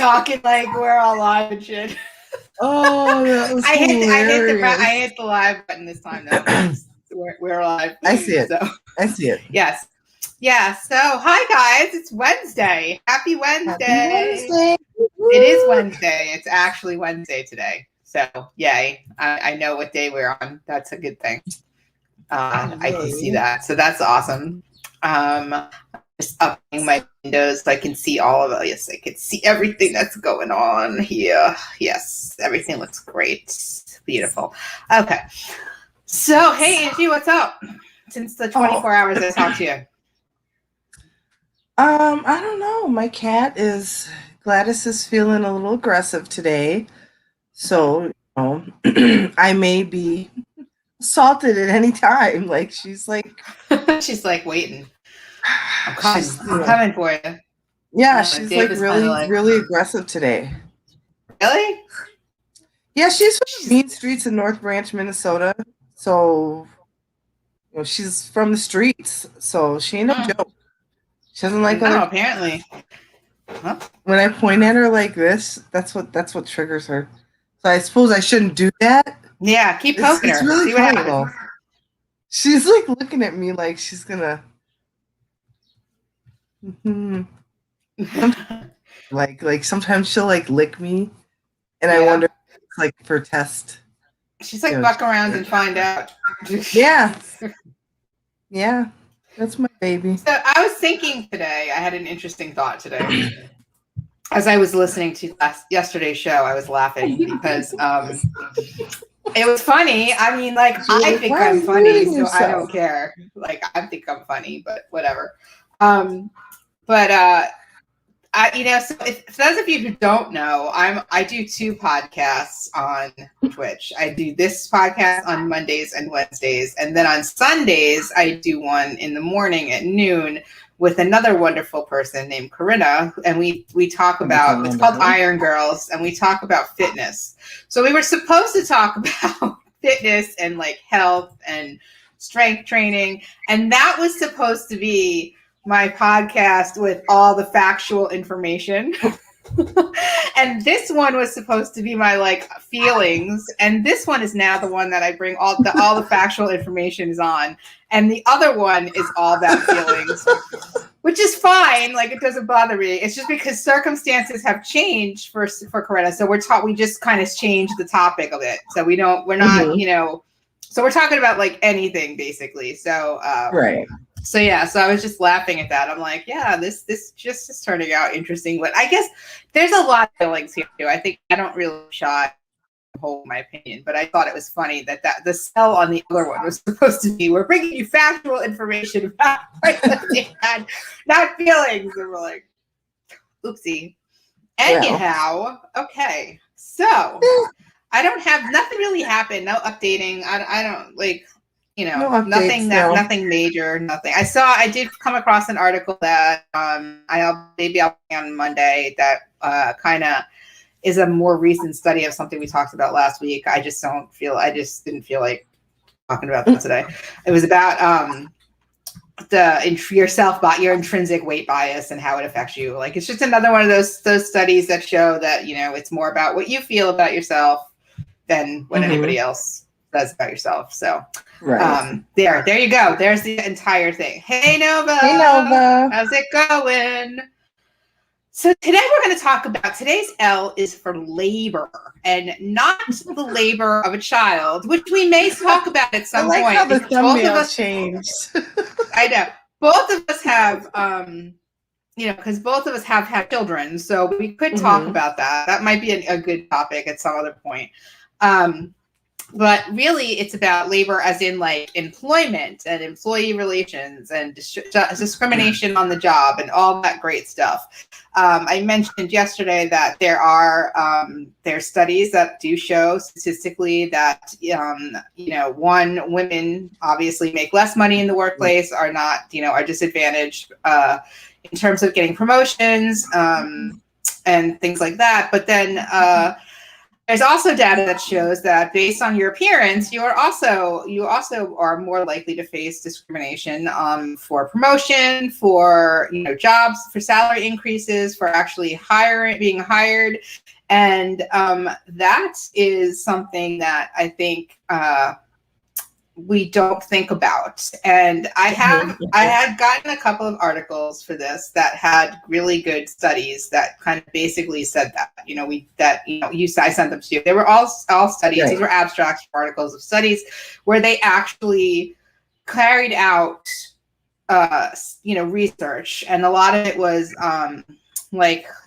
talking like we're all live and shit. Oh, that was hilarious. I hit the live button this time though. We're live. I see it. So, I see it. Yes. Yeah. So hi guys, it's Wednesday. Happy Wednesday. Happy Wednesday. It is Wednesday. It's actually Wednesday today. So yay. I know what day we're on. That's a good thing. I can see that. So that's awesome. Just upping my windows so I can see all of it. Yes, I can see everything that's going on here. Yes, everything looks great. Beautiful. Okay. So, hey, Angie, what's up? Since the 24 hours I talked to you. I don't know. My cat Gladys is feeling a little aggressive today. So, I may be assaulted at any time. Like, she's like waiting. I'm coming for you. Yeah, she's like really aggressive today. Really? Yeah, she's from the mean streets in North Branch, Minnesota. So, she's from the streets. So she ain't no joke. She doesn't like other. Apparently. Huh? When I point at her like this, that's what triggers her. So I suppose I shouldn't do that. Yeah, keep poking her. It's really See what funny, happens. She's like looking at me like she's gonna. like sometimes she'll like lick me, and I wonder if it's like for test. She's like buck around and find out. Yeah, that's my baby. So I was thinking today. I had an interesting thought today. As I was listening to yesterday's show, I was laughing because it was funny. I mean, like, I think I'm funny, so I don't care. Like, I think I'm funny, but whatever. So if those of you who don't know, I do 2 podcasts on Twitch. I do this podcast on Mondays and Wednesdays, and then on Sundays I do one in the morning at noon with another wonderful person named Corinna, and we talk about, it's called Iron Girls, and we talk about fitness. So we were supposed to talk about fitness and like health and strength training, and that was supposed to be my podcast with all the factual information. And this one was supposed to be my like feelings, and this one is now the one that I bring all the factual information is on, and the other one is all about feelings, which is fine. Like, it doesn't bother me. It's just because circumstances have changed for Corinna, so we just kind of changed the topic of it. So we're not so we're talking about like anything basically. So right. So yeah, so I was just laughing at that. I'm like, yeah, this just is turning out interesting. But I guess there's a lot of feelings here too. I think I don't really hold my opinion, but I thought it was funny that the sell on the other one was supposed to be, we're bringing you factual information about not feelings. And we're like, oopsie. Anyhow, okay. So I don't have nothing really happened. No updating. I don't like. No updates, nothing major, nothing. I did come across an article that I'll be on Monday that kind of is a more recent study of something we talked about last week. I just didn't feel like talking about that today. It was about your intrinsic weight bias and how it affects you. Like, it's just another one of those studies that show that, it's more about what you feel about yourself than what anybody else says about yourself. So right. There you go. There's the entire thing. Hey Nova. How's it going? So today we're going to talk about, today's L is for labor, and not the labor of a child, which we may talk about at some point. How the thumbnail changed. I know. Both of us have, because both of us have had children, so we could talk about that. That might be a good topic at some other point. But really, it's about labor as in like employment and employee relations and discrimination on the job and all that great stuff. I mentioned yesterday that there's studies that do show statistically that women obviously make less money in the workplace, are disadvantaged in terms of getting promotions and things like that. But then there's also data that shows that based on your appearance, you also are more likely to face discrimination for promotion, for jobs, for salary increases, for actually being hired, and that is something that I think we don't think about. And I had gotten a couple of articles for this that had really good studies that kind of basically said that, I sent them to you. They were all studies. Right. These were abstract articles of studies where they actually carried out, research. And a lot of it was, I'm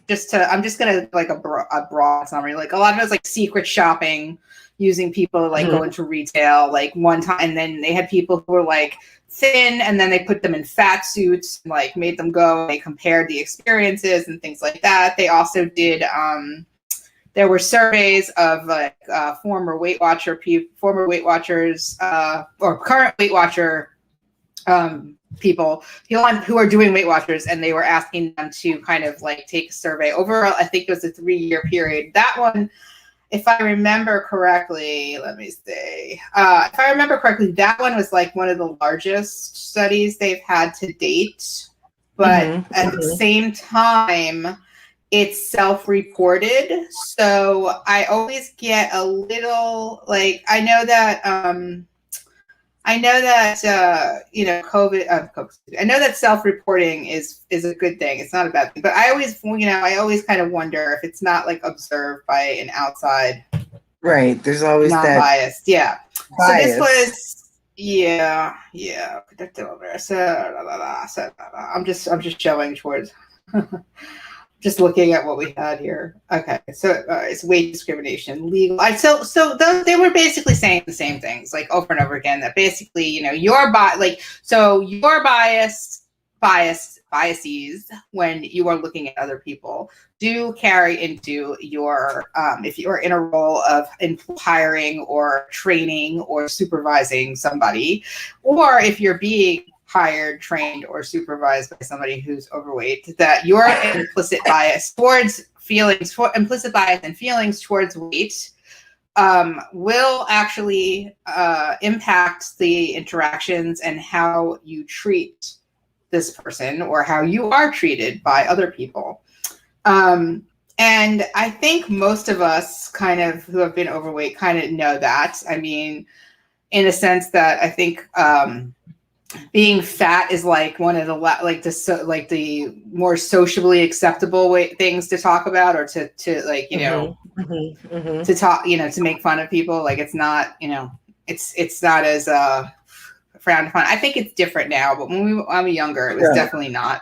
just going to a broad summary. Like a lot of it was like secret shopping, using people to go into retail one time, and then they had people who were thin, and then they put them in fat suits, and made them go. They compared the experiences and things like that. They also did. There were surveys of former Weight Watchers, or current Weight Watcher people who are doing Weight Watchers, and they were asking them to kind of take a survey over. I think it was a 3-year period. That one, if I remember correctly, let me see. If I remember correctly, that one was one of the largest studies they've had to date. But at the same time, it's self-reported. So I always get a little I know that COVID. I know that self-reporting is a good thing. It's not a bad thing. But I always kind of wonder if it's not observed by an outside. Right. There's always non-biased. Yeah. Bias. So this was predictive over. So I'm just showing towards. Just looking at what we had here. Okay, so it's weight discrimination, legal. So they were basically saying the same things over and over again. That basically, your biases when you are looking at other people do carry into your if you are in a role of hiring or training or supervising somebody, or if you're being hired, trained, or supervised by somebody who's overweight, that your implicit bias and feelings towards weight will actually impact the interactions and how you treat this person or how you are treated by other people. And I think most of us kind of who have been overweight kind of know that. I mean, in a sense that I think being fat is one of the the more socially acceptable things to talk about, or to to talk, to make fun of people. It's not, it's not as frowned upon. I think it's different now, but when I was younger, it was definitely not.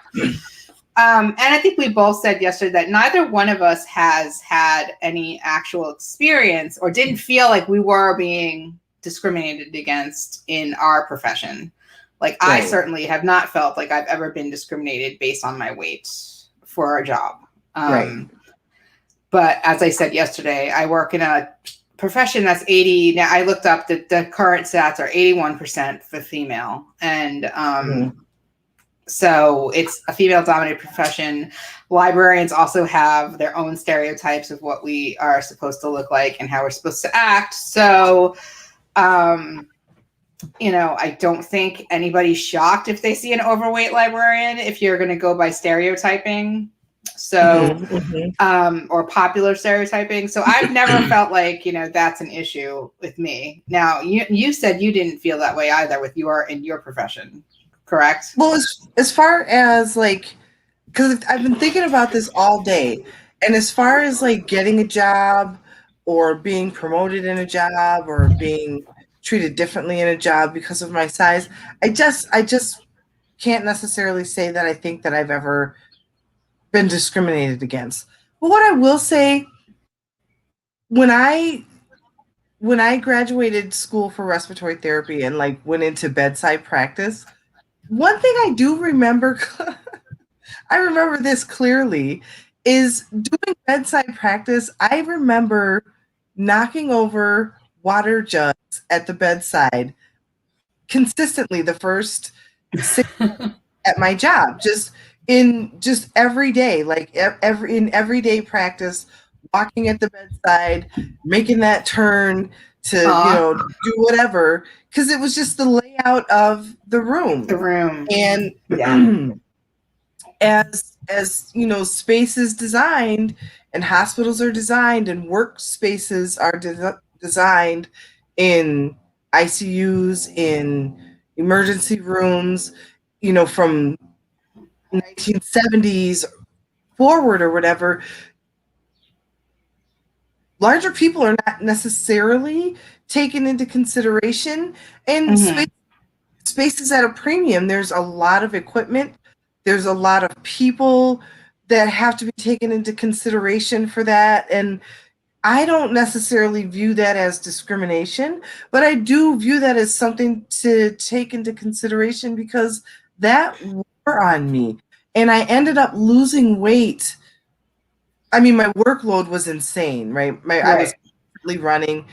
And I think we both said yesterday that neither one of us has had any actual experience or didn't feel like we were being discriminated against in our profession. I certainly have not felt like I've ever been discriminated based on my weight for a job. But as I said yesterday, I work in a profession that's 80. Now I looked up the current stats are 81% for female. And so it's a female dominated profession. Librarians also have their own stereotypes of what we are supposed to look like and how we're supposed to act. So, I don't think anybody's shocked if they see an overweight librarian, if you're going to go by stereotyping. So, or popular stereotyping. So I've never felt like, that's an issue with me. Now, you said you didn't feel that way either in your profession, correct? Well, as far as because I've been thinking about this all day. And as far as getting a job or being promoted in a job or being treated differently in a job because of my size, I just can't necessarily say that I think that I've ever been discriminated against. But what I will say, when I graduated school for respiratory therapy and went into bedside practice, one thing I do remember, I remember this clearly, is doing bedside practice. I remember knocking over water jugs at the bedside consistently the first 6 at my job, just every day, in everyday practice, walking at the bedside, making that turn to, Aw. do whatever, because it was just the layout of the room. The room. And Yeah. as space is designed, and hospitals are designed, and workspaces are designed in ICUs, in emergency rooms, from 1970s forward or whatever, larger people are not necessarily taken into consideration, and space is at a premium. There's a lot of equipment. There's a lot of people that have to be taken into consideration for that. And I don't necessarily view that as discrimination, but I do view that as something to take into consideration, because that wore on me. And I ended up losing weight. I mean, my workload was insane, right? I was constantly running.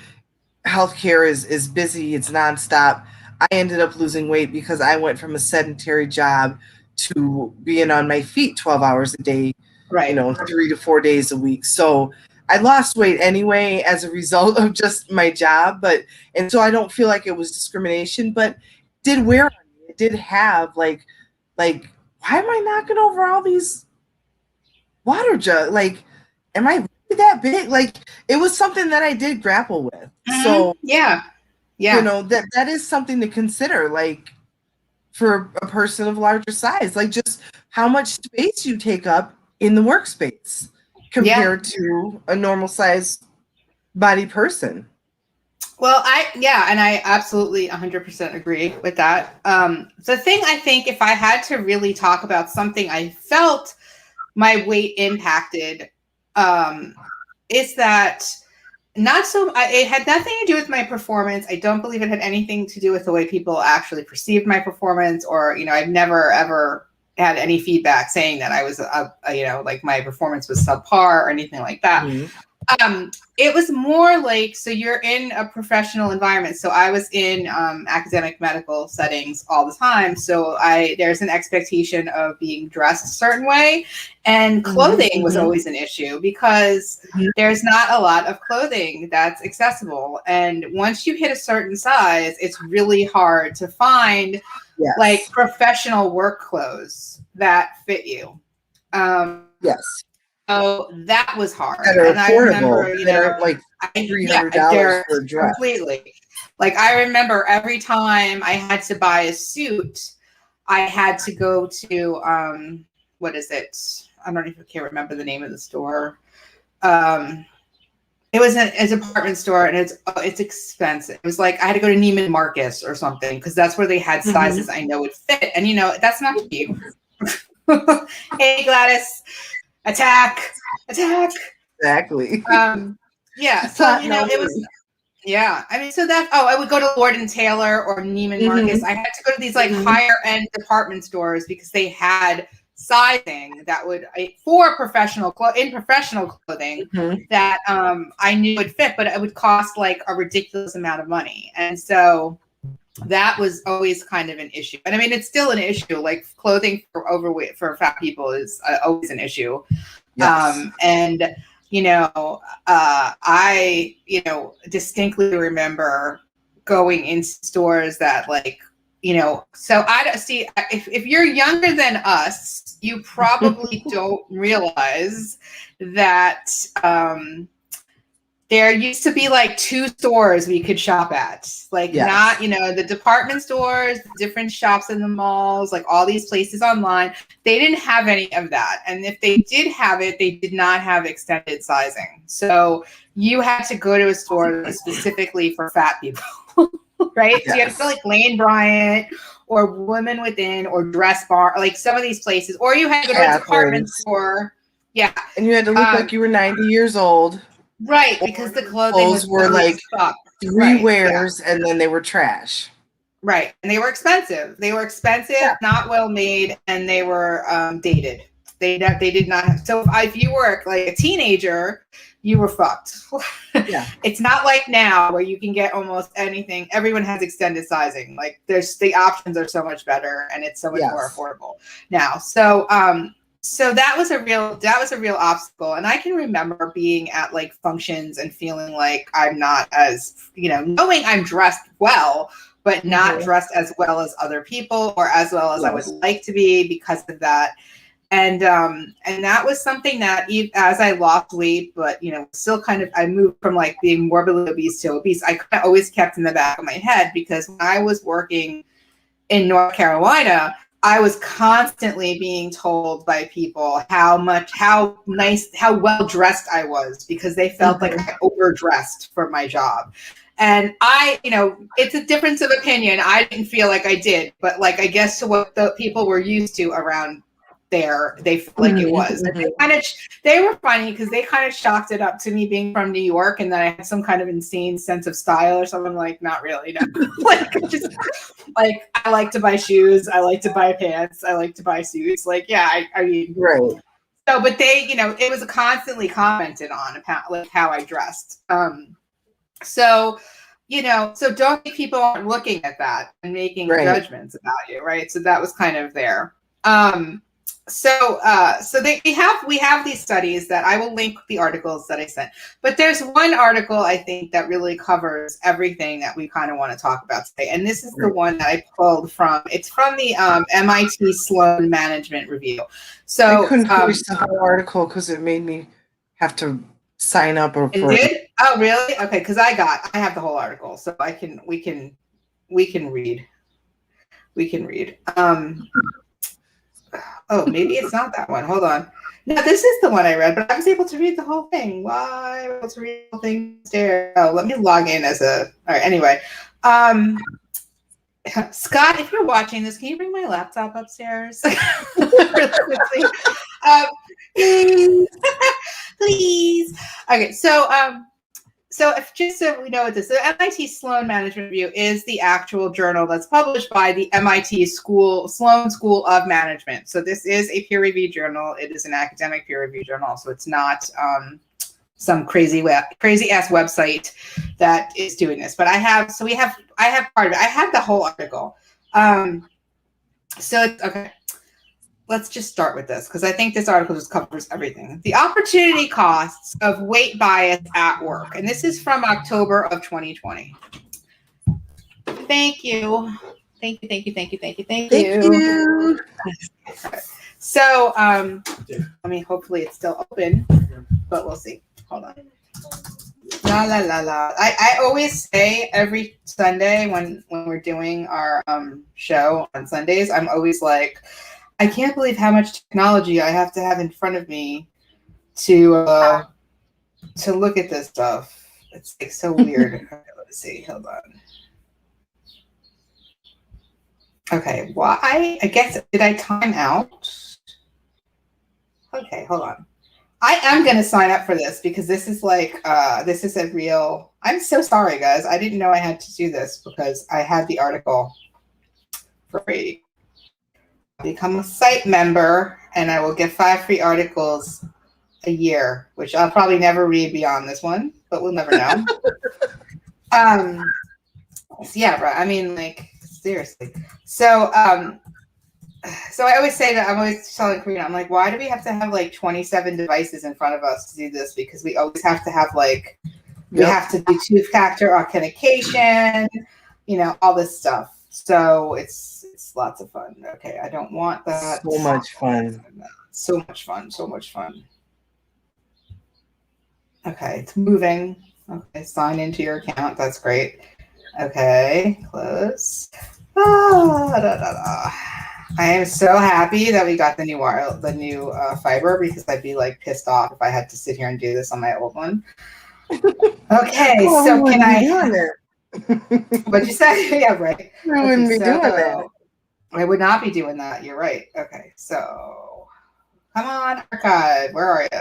Healthcare is busy, it's nonstop. I ended up losing weight because I went from a sedentary job to being on my feet 12 hours a day, Right. 3 to 4 days a week. So I lost weight anyway as a result of just my job, and so I don't feel like it was discrimination, but it did wear on me. It did have like, why am I knocking over all these water jugs? Like, am I really that big? Like, it was something that I did grapple with. So yeah. that is something to consider, like, for a person of larger size, like just how much space you take up in the workspace compared to a normal size body person. Well, and I absolutely 100% agree with that. The thing, I think, if I had to really talk about something I felt my weight impacted, is that it had nothing to do with my performance. I don't believe it had anything to do with the way people actually perceived my performance, or, I've never, ever had any feedback saying that I was, like my performance was subpar or anything like that. It was more like, so you're in a professional environment. So I was in academic medical settings all the time. So there's an expectation of being dressed a certain way, and clothing was always an issue, because there's not a lot of clothing that's accessible. And once you hit a certain size, it's really hard to find like professional work clothes that fit you. So that was hard. That are and affordable. I remember, they're like $300 for a dress. Completely. Like, I remember every time I had to buy a suit, I had to go to, what is it? I don't even can't remember the name of the store. It was a department store, and it's expensive. It was like I had to go to Neiman Marcus or something, because that's where they had sizes I know would fit. And that's not cheap. Hey, Gladys. Attack. Exactly. Yeah. So, it was, I mean, so I would go to Lord & Taylor or Neiman Marcus. I had to go to these like higher end department stores, because they had sizing that would, for professional clothing that I knew would fit, but it would cost like a ridiculous amount of money. And so that was always kind of an issue. And I mean, it's still an issue. Like, clothing for fat people is always an issue. And I distinctly remember going into stores that, like, so I don't see, if you're younger than us, you probably don't realize that there used to be like 2 stores we could shop at, like not, the department stores, different shops in the malls, like all these places online. They didn't have any of that. And if they did have it, they did not have extended sizing. So you had to go to a store specifically for fat people, right? So you had to go like Lane Bryant or Women Within or Dress Bar, like some of these places, or you had to go to a department store. Yeah. And you had to look like you were 90 years old. Right, because the clothing were like 3 wears, and then they were trash. Right, and they were expensive. Not well made, and they were dated. They did not have. So if you were like a teenager, you were fucked. It's not like now where you can get almost anything. Everyone has extended sizing. Like, the options are so much better, and it's so much more affordable now. So so that was a real obstacle. And I can remember being at like functions and feeling like I'm not as, knowing I'm dressed well, but not dressed as well as other people or as well as I would like to be because of that. And that was something that as I lost weight, but still kind of, I moved from like being morbidly obese to obese. I kind of always kept in the back of my head, because when I was working in North Carolina, I was constantly being told by people how nice, how well dressed I was, because they felt like I overdressed for my job. And I, it's a difference of opinion. I didn't feel like I did, but like, I guess to what the people were used to around there, they felt like it was. And they were funny because they kind of chalked it up to me being from New York and that I had some kind of insane sense of style or something. Like, not really, no. Like, just like, I like to buy shoes, I like to buy pants, I like to buy suits. Like, yeah, I mean, right. So, but they, it was constantly commented on about like how I dressed. So don't think people aren't looking at that and making judgments about you, right? So that was kind of there. So we have these studies that I will link the articles that I sent, but there's one article I think that really covers everything that we kind of want to talk about today. And this is the one that I pulled from. It's from the MIT Sloan Management Review. So I couldn't finish the whole article because it made me have to sign up. It did? Oh, really? Okay, because I have the whole article, so we can read. We can read. Oh, maybe it's not that one. Hold on. No, this is the one I read, but I was able to read the whole thing. Why? I was able to read the whole thing there. Oh, let me log in as a. All right. Anyway, Scott, if you're watching this, can you bring my laptop upstairs really quickly? Please. Please. Okay. So just so we know what this is, the MIT Sloan Management Review is the actual journal that's published by the MIT Sloan School of Management. So this is a peer-reviewed journal. It is an academic peer-reviewed journal. So it's not some crazy ass website that is doing this. But I have part of it. I have the whole article. So it's okay. Let's just start with this because I think this article just covers everything. The opportunity costs of weight bias at work. And this is from October of 2020. Thank you. Thank you. So, hopefully it's still open, but we'll see. Hold on. La la la la. I always say every Sunday when we're doing our show on Sundays, I'm always like, I can't believe how much technology I have to have in front of me to look at this stuff. It's like so weird. Okay, let's see. Hold on. Okay, why? I guess, did I time out? Okay, hold on. I am going to sign up for this because this is like, this is a real, I'm so sorry, guys. I didn't know I had to do this because I had the article for free. Become a site member and I will get 5 free articles a year, which I'll probably never read beyond this one, but we'll never know. Yeah, right. I mean, like, seriously. So I always say that, I'm always telling Karina, I'm like, why do we have to have like 27 devices in front of us to do this? Because we always have to have like, we have to do 2-factor authentication, all this stuff. So it's lots of fun. Okay, I don't want that. So much fun. So much fun. Okay, it's moving. Okay, sign into your account. That's great. Okay, close. I am so happy that we got the new fiber because I'd be like pissed off if I had to sit here and do this on my old one. Okay, so can I? What'd you say? Yeah, right. I wouldn't be doing that. I would not be doing that. You're right. Okay, so come on, archive. Where are you?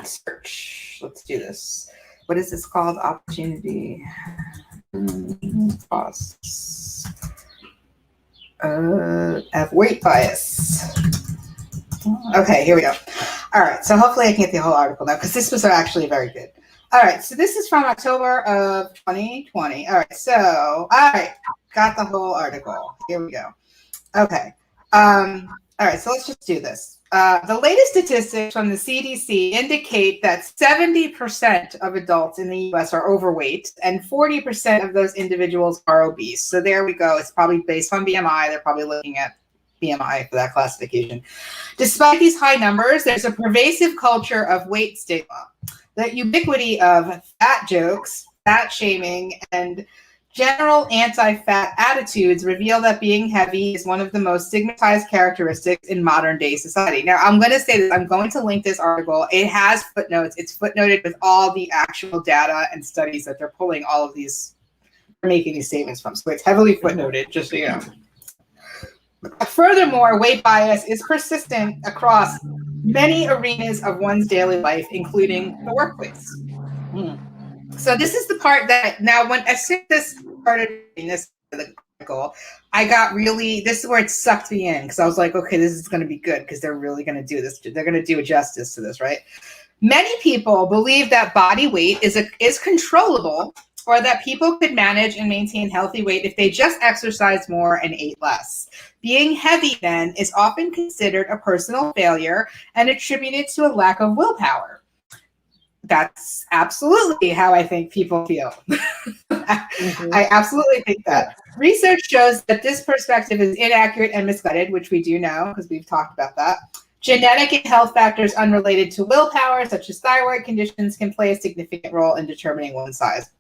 Search. Let's do this. What is this called? Opportunity costs. Have weight bias. Okay, here we go. All right, so hopefully I can get the whole article now because this was actually very good. All right, so this is from October of 2020. All right, got the whole article. Here we go. Okay. All right, so let's just do this. The latest statistics from the CDC indicate that 70% of adults in the US are overweight and 40% of those individuals are obese. So there we go. It's probably based on BMI. They're probably looking at BMI for that classification. Despite these high numbers, there's a pervasive culture of weight stigma. The ubiquity of fat jokes, fat shaming, and general anti-fat attitudes reveal that being heavy is one of the most stigmatized characteristics in modern day society. Now, I'm going to say this. I'm going to link this article. It has footnotes. It's footnoted with all the actual data and studies that they're pulling all of these, making these statements from. So it's heavily footnoted, just so you know. Furthermore, weight bias is persistent across many arenas of one's daily life, including the workplace. So this is the part that now, when as soon as this started in this article, I got really, this is where it sucked me in, because I was like, okay, this is going to be good, because they're really going to do this. They're going to do justice to this, right? Many people believe that body weight is controllable, or that people could manage and maintain healthy weight if they just exercised more and ate less. Being heavy, then, is often considered a personal failure and attributed to a lack of willpower. That's absolutely how I think people feel. I absolutely think that. Research shows that this perspective is inaccurate and misguided, which we do know because we've talked about that. Genetic and health factors unrelated to willpower, such as thyroid conditions, can play a significant role in determining one's size.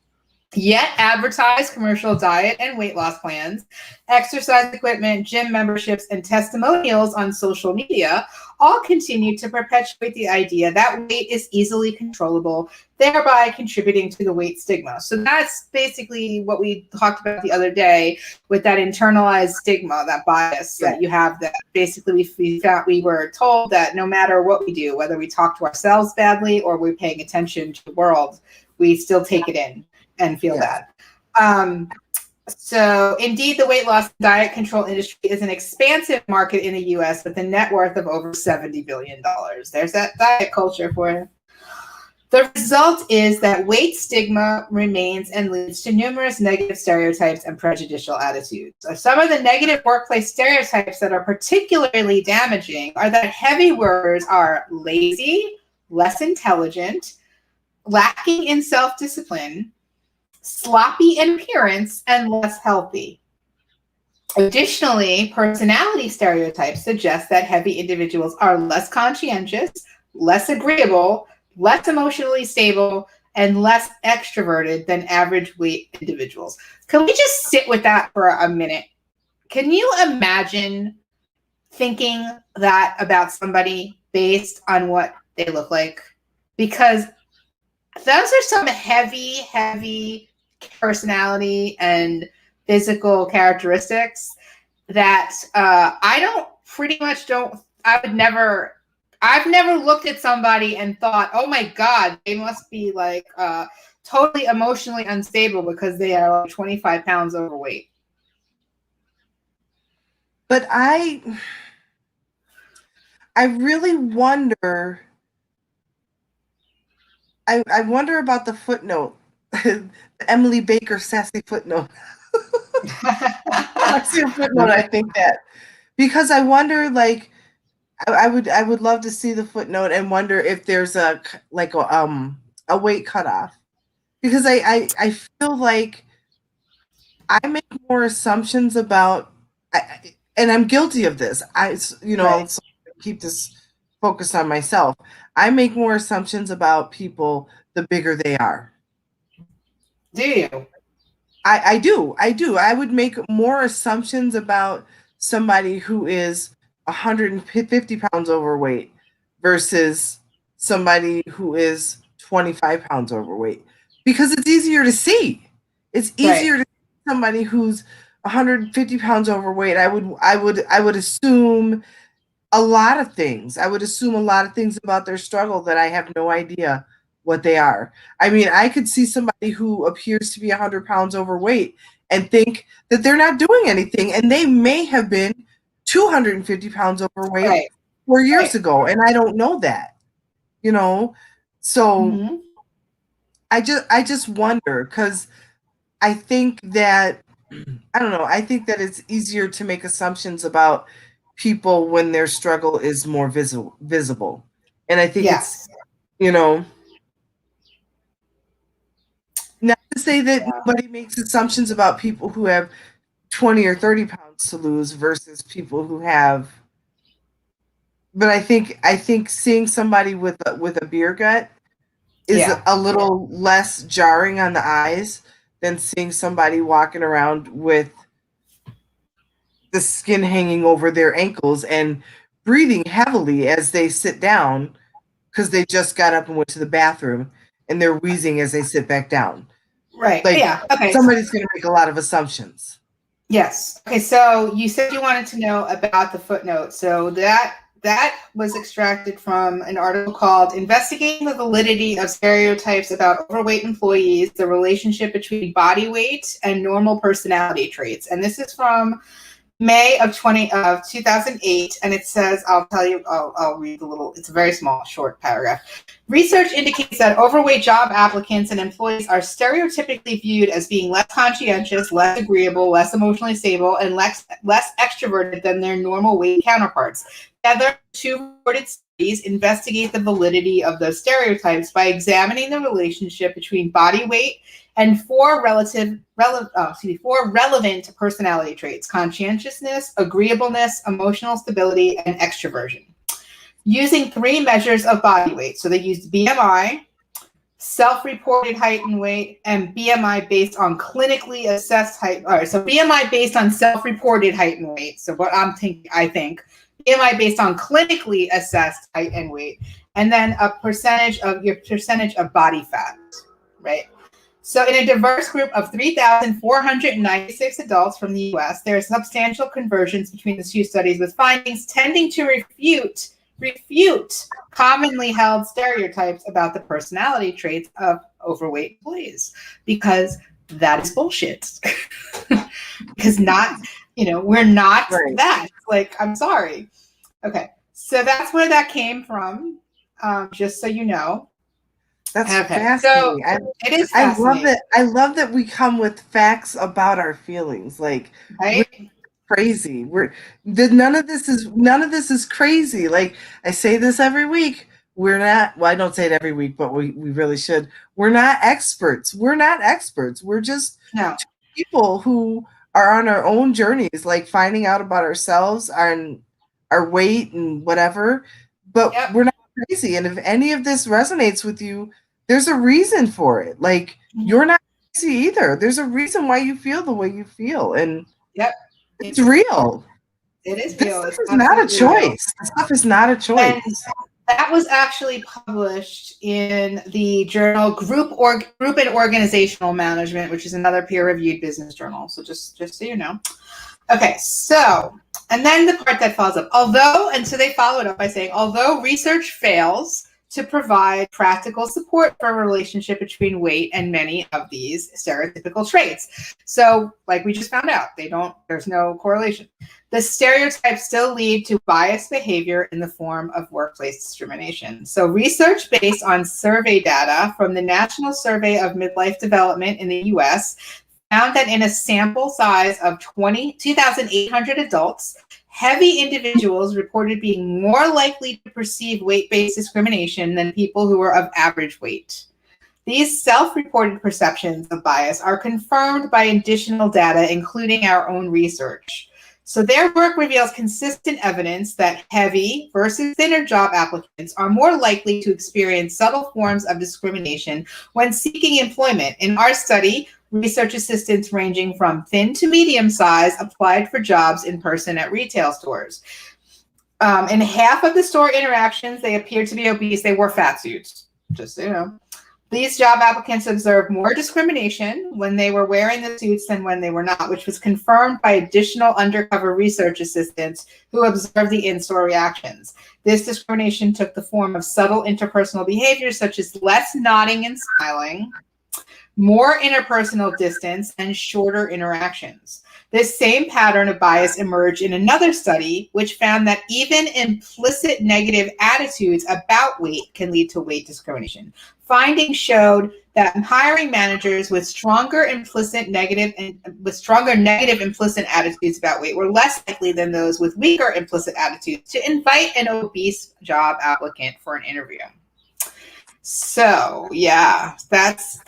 Yet advertised commercial diet and weight loss plans, exercise equipment, gym memberships, and testimonials on social media all continue to perpetuate the idea that weight is easily controllable, thereby contributing to the weight stigma. So that's basically what we talked about the other day with that internalized stigma, that bias that you have, that basically we were told that no matter what we do, whether we talk to ourselves badly or we're paying attention to the world, we still take it in and feel that. So indeed, the weight loss diet control industry is an expansive market in the US with a net worth of over $70 billion. There's that diet culture for you. The result is that weight stigma remains and leads to numerous negative stereotypes and prejudicial attitudes. Some of the negative workplace stereotypes that are particularly damaging are that heavy workers are lazy, less intelligent, lacking in self-discipline, sloppy in appearance, and less healthy. Additionally, personality stereotypes suggest that heavy individuals are less conscientious, less agreeable, less emotionally stable, and less extroverted than average weight individuals. Can we just sit with that for a minute? Can you imagine thinking that about somebody based on what they look like? Because those are some heavy personality and physical characteristics that I've never looked at somebody and thought, oh my God, they must be like totally emotionally unstable because they are like 25 pounds overweight. But I really wonder, I wonder about the footnote, the Emily Baker sassy footnote. I see a footnote, I think that. Because I wonder, like, I would love to see the footnote and wonder if there's a weight cutoff. Because I feel like I make more assumptions about, and I'm guilty of this. I'll keep this focused on myself. I make more assumptions about people the bigger they are. Do you? I do. I would make more assumptions about somebody who is 150 pounds overweight versus somebody who is 25 pounds overweight, because it's easier to see. It's easier to see somebody who's 150 pounds overweight. I would assume a lot of things. I would assume a lot of things about their struggle that I have no idea what they are. I mean, I could see somebody who appears to be 100 pounds overweight and think that they're not doing anything, and they may have been 250 pounds overweight 4 years ago, and I don't know that, So I just wonder, because I think that, I don't know, I think that it's easier to make assumptions about people when their struggle is more visible. And I think Yes. it's, not to say that nobody makes assumptions about people who have 20 or 30 pounds to lose versus people who have, but I think seeing somebody with a beer gut is a little less jarring on the eyes than seeing somebody walking around with the skin hanging over their ankles and breathing heavily as they sit down because they just got up and went to the bathroom and they're wheezing as they sit back down. Right. Like, Yeah. Okay. Somebody's going to make a lot of assumptions. Yes. Okay. So you said you wanted to know about the footnote. So that was extracted from an article called "Investigating the Validity of Stereotypes About Overweight Employees: The Relationship Between Body Weight and Normal Personality Traits." And this is from May of 2008, and it says, I'll read the little, it's a very small, short paragraph. Research indicates that overweight job applicants and employees are stereotypically viewed as being less conscientious, less agreeable, less emotionally stable, and less extroverted than their normal weight counterparts. Together, 2 reported studies investigate the validity of those stereotypes by examining the relationship between body weight and 4 relevant personality traits: conscientiousness, agreeableness, emotional stability, and extroversion. Using 3 measures of body weight. So they used BMI, self-reported height and weight, and BMI based on clinically assessed height. All right, so BMI based on self-reported height and weight. So what I think BMI based on clinically assessed height and weight, and then a percentage of body fat, right? So in a diverse group of 3,496 adults from the U.S., there are substantial convergence between the 2 studies, with findings tending to refute commonly held stereotypes about the personality traits of overweight employees, because that is bullshit. Because we're not Right. that. Like, I'm sorry. Okay, so that's where that came from, just so you know. That's Okay. fascinating. So it is fascinating. I love that we come with facts about our feelings. Like, right? We're crazy. None of this is crazy. Like, I say this every week. We're not, well, I don't say it every week, but we really should. We're not experts. We're just people who are on our own journeys, like finding out about ourselves and our weight and whatever. But we're not crazy. And if any of this resonates with you, there's a reason for it. Like, you're not crazy either. There's a reason why you feel the way you feel. And it's real. It is this real. Stuff is not a choice. This stuff is not a choice. And that was actually published in the journal Group and Organizational Management, which is another peer-reviewed business journal. So just so you know. Okay, so, and then the part that follows up. So they follow it up by saying, although research fails to provide practical support for a relationship between weight and many of these stereotypical traits. So, like we just found out, there's no correlation. The stereotypes still lead to biased behavior in the form of workplace discrimination. So research based on survey data from the National Survey of Midlife Development in the US found that in a sample size of 2,800 adults, heavy individuals reported being more likely to perceive weight-based discrimination than people who were of average weight. These self-reported perceptions of bias are confirmed by additional data, including our own research. So their work reveals consistent evidence that heavy versus thinner job applicants are more likely to experience subtle forms of discrimination when seeking employment. In our study, research assistants ranging from thin to medium size applied for jobs in person at retail stores. In half of the store interactions, they appeared to be obese. They wore fat suits, just so you know. These job applicants observed more discrimination when they were wearing the suits than when they were not, which was confirmed by additional undercover research assistants who observed the in-store reactions. This discrimination took the form of subtle interpersonal behaviors such as less nodding and smiling, more interpersonal distance, and shorter interactions. This same pattern of bias emerged in another study, which found that even implicit negative attitudes about weight can lead to weight discrimination. findings showed that hiring managers with stronger negative implicit attitudes about weight were less likely than those with weaker implicit attitudes to invite an obese job applicant for an interview. So yeah, that's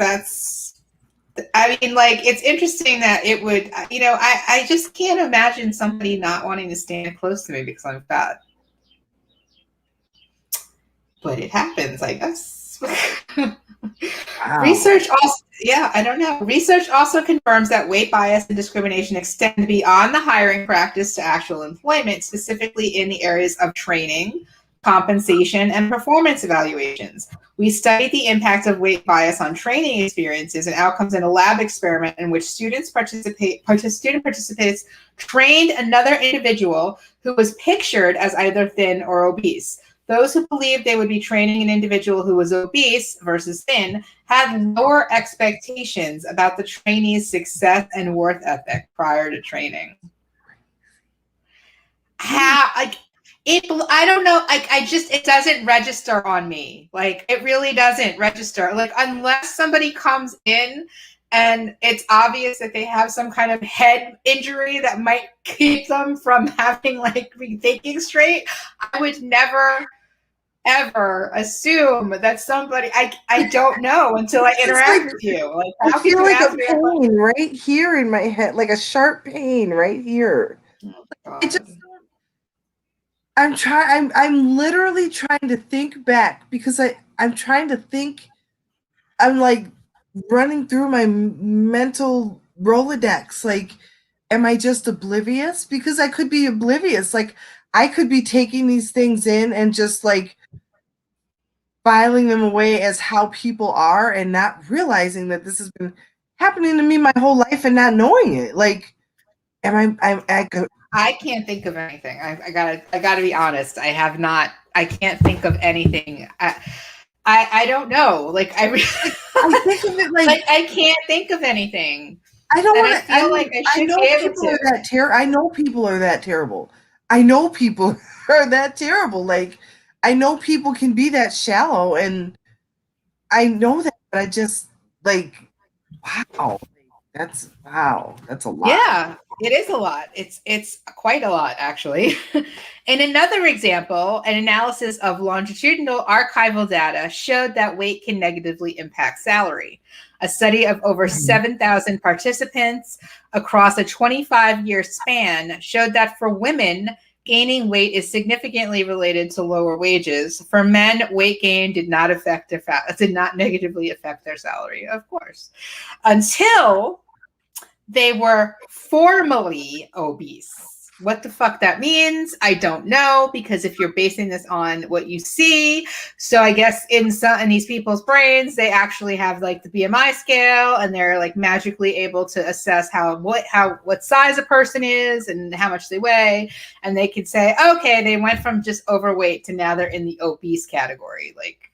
I mean, like, it's interesting that it would, I just can't imagine somebody not wanting to stand close to me because I'm fat. But it happens, I guess. Wow. Research also confirms that weight bias and discrimination extend beyond the hiring practice to actual employment, specifically in the areas of training, compensation, and performance evaluations. We studied the impact of weight bias on training experiences and outcomes in a lab experiment in which student participants trained another individual who was pictured as either thin or obese. Those who believed they would be training an individual who was obese versus thin had lower expectations about the trainee's success and worth ethic prior to training. I don't know. It doesn't register on me. Like, it really doesn't register. Like, unless somebody comes in and it's obvious that they have some kind of head injury that might keep them from having, like, thinking straight, I would never, ever assume that somebody, I don't know until I interact with you. Like, I feel like a pain right here in my head, like a sharp pain right here. I'm literally trying to think back because I'm trying to think. I'm like running through my mental Rolodex. Like, am I just oblivious? Because I could be oblivious. Like, I could be taking these things in and just like filing them away as how people are and not realizing that this has been happening to me my whole life and not knowing it. Like, I can't think of anything. I gotta be honest. I can't think of anything. I don't know. Like, I think of it like I can't think of anything. I don't want to. I know people are that terrible. I know people are that terrible. I know people are that terrible. Like, I know people can be that shallow, and I know that. But I just like, wow. That's a lot. Yeah, it is a lot. It's quite a lot, actually. In another example, an analysis of longitudinal archival data showed that weight can negatively impact salary. A study of over 7,000 participants across a 25-year span showed that for women, gaining weight is significantly related to lower wages. For men, weight gain did not negatively affect their salary, of course, until they were formally obese. What the fuck that means, I don't know, because if you're basing this on what you see, so I guess in these people's brains, they actually have like the BMI scale, and they're like magically able to assess what size a person is and how much they weigh, and they could say, okay, they went from just overweight to now they're in the obese category. Like,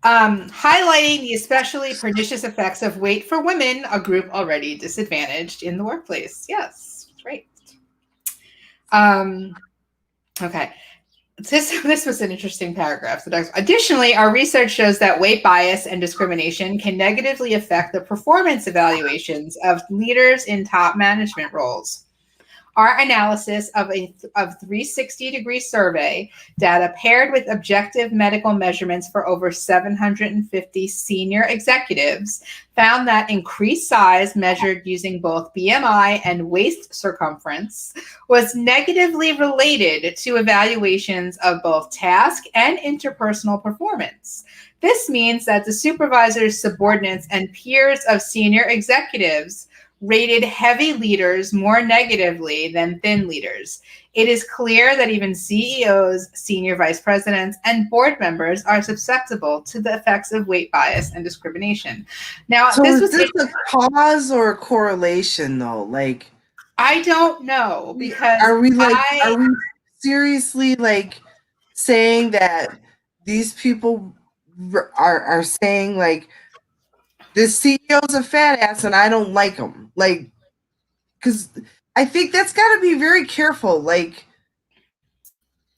highlighting the especially pernicious effects of weight for women, a group already disadvantaged in the workplace. Yes, great. Okay. This was an interesting paragraph. Additionally, our research shows that weight bias and discrimination can negatively affect the performance evaluations of leaders in top management roles. Our analysis of 360-degree survey data paired with objective medical measurements for over 750 senior executives found that increased size measured using both BMI and waist circumference was negatively related to evaluations of both task and interpersonal performance. This means that the supervisors, subordinates, and peers of senior executives rated heavy leaders more negatively than thin leaders. It is clear that even CEOs, senior vice presidents, and board members are susceptible to the effects of weight bias and discrimination. Now, so is this a cause or a correlation, though? Like, I don't know, because are we seriously like saying that these people are saying like this CEO's a fat ass and I don't like him? Like, because I think that's got to be very careful. Like,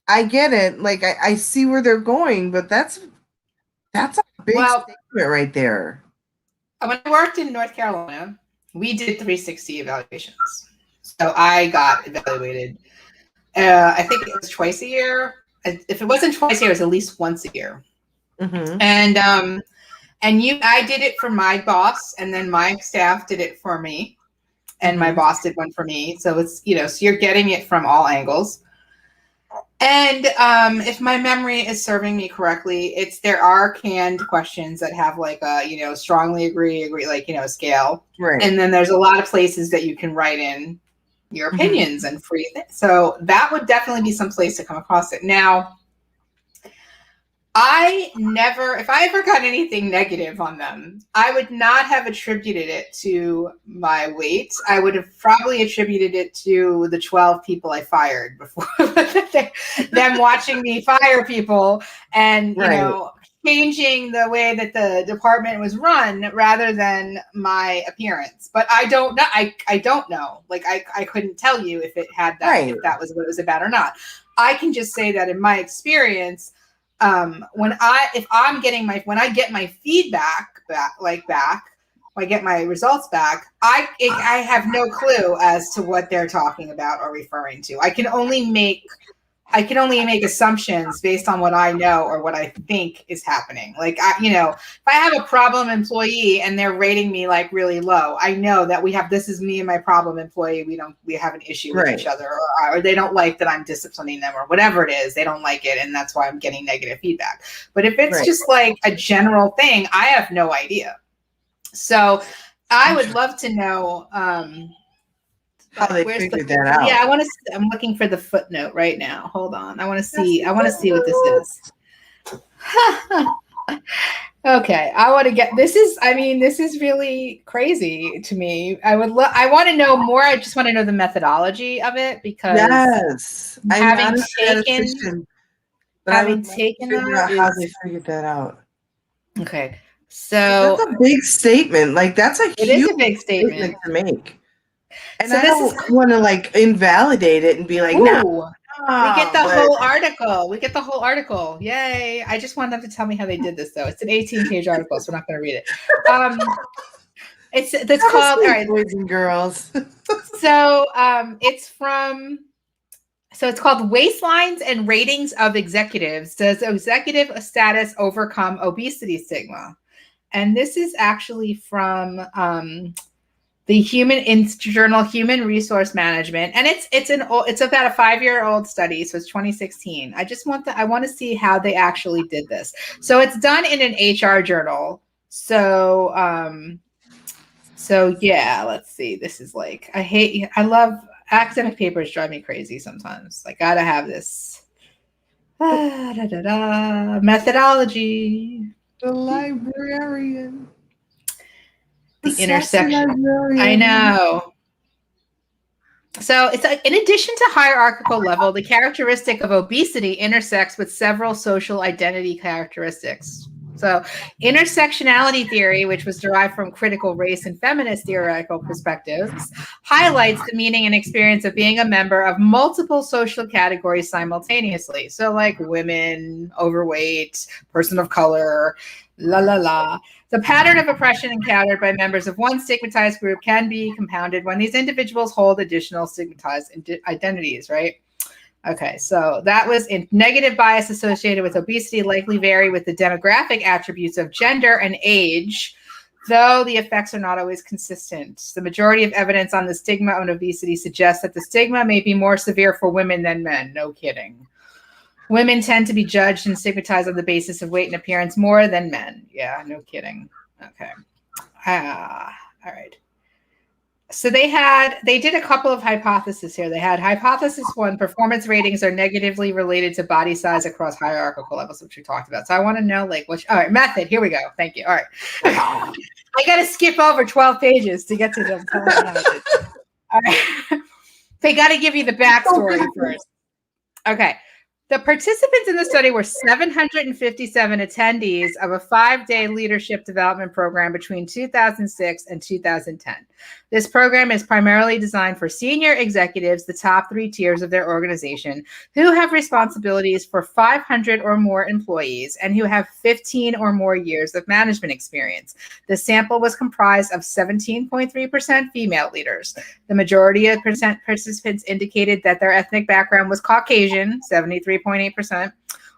I get it. Like I see where they're going, but that's a big statement right there. When I worked in North Carolina, we did 360 evaluations. So I got evaluated. I think it was twice a year. If it wasn't twice a year, it was at least once a year. Mm-hmm. And I did it for my boss, and then my staff did it for me, and my boss did one for me. So it's, so you're getting it from all angles. And if my memory is serving me correctly, there are canned questions that have like a, strongly agree, like, scale. Right. And then there's a lot of places that you can write in your opinions and free things. So that would definitely be some place to come across it. Now, if I ever got anything negative on them, I would not have attributed it to my weight. I would have probably attributed it to the 12 people I fired before them watching me fire people and, changing the way that the department was run rather than my appearance. But I don't know. I don't know. Like I couldn't tell you if it had that, if that was what it was about or not. I can just say that in my experience, when I get my feedback back, I get my results back, I have no clue as to what they're talking about or referring to. I can only make assumptions based on what I know or what I think is happening. Like, if I have a problem employee and they're rating me like really low, I know that this is me and my problem employee. We have an issue with each other, or they don't like that I'm disciplining them or whatever it is. They don't like it. And that's why I'm getting negative feedback. But if it's just like a general thing, I have no idea. So I would love to know, how they figured that out. Yeah, I'm looking for the footnote right now. Hold on. I want to see what this is. Okay. I want to get, this is really crazy to me. I want to know more. I just want to know the methodology of it, because having taken how they figured that out. Okay. So that's a big statement. Like that's a huge big statement to make. And so I don't want to like invalidate it and be like, no. We get the whole article. Yay. I just want them to tell me how they did this, though. It's an 18-page article, so we're not going to read it. It's called, all right, boys and girls. So it's called Waistlines and Ratings of Executives. Does executive status overcome obesity stigma? And this is actually from the journal Human Resource Management, and it's about a 5-year-old study, so it's 2016. I want to see how they actually did this. So it's done in an HR journal. So yeah, let's see. This is like, I love academic papers, drive me crazy sometimes. I gotta have this methodology. The librarian. The intersection. I know. So it's in addition to hierarchical level, the characteristic of obesity intersects with several social identity characteristics. So intersectionality theory, which was derived from critical race and feminist theoretical perspectives, highlights the meaning and experience of being a member of multiple social categories simultaneously. So like women, overweight, person of color, The pattern of oppression encountered by members of one stigmatized group can be compounded when these individuals hold additional stigmatized identities, right? Okay, so that was negative bias associated with obesity likely vary with the demographic attributes of gender and age, though the effects are not always consistent. The majority of evidence on the stigma on obesity suggests that the stigma may be more severe for women than men. No kidding. Women tend to be judged and stigmatized on the basis of weight and appearance more than men. Yeah, no kidding. Okay. All right. So they did a couple of hypotheses here. They had hypothesis 1, performance ratings are negatively related to body size across hierarchical levels, which we talked about. So I want to know all right, method. Here we go. Thank you. All right. I got to skip over 12 pages to get to them. All right. They got to give you the backstory first. Okay. The participants in the study were 757 attendees of a 5-day leadership development program between 2006 and 2010. This program is primarily designed for senior executives, the top 3 tiers of their organization, who have responsibilities for 500 or more employees and who have 15 or more years of management experience. The sample was comprised of 17.3% female leaders. The majority of participants indicated that their ethnic background was Caucasian, 73.8%,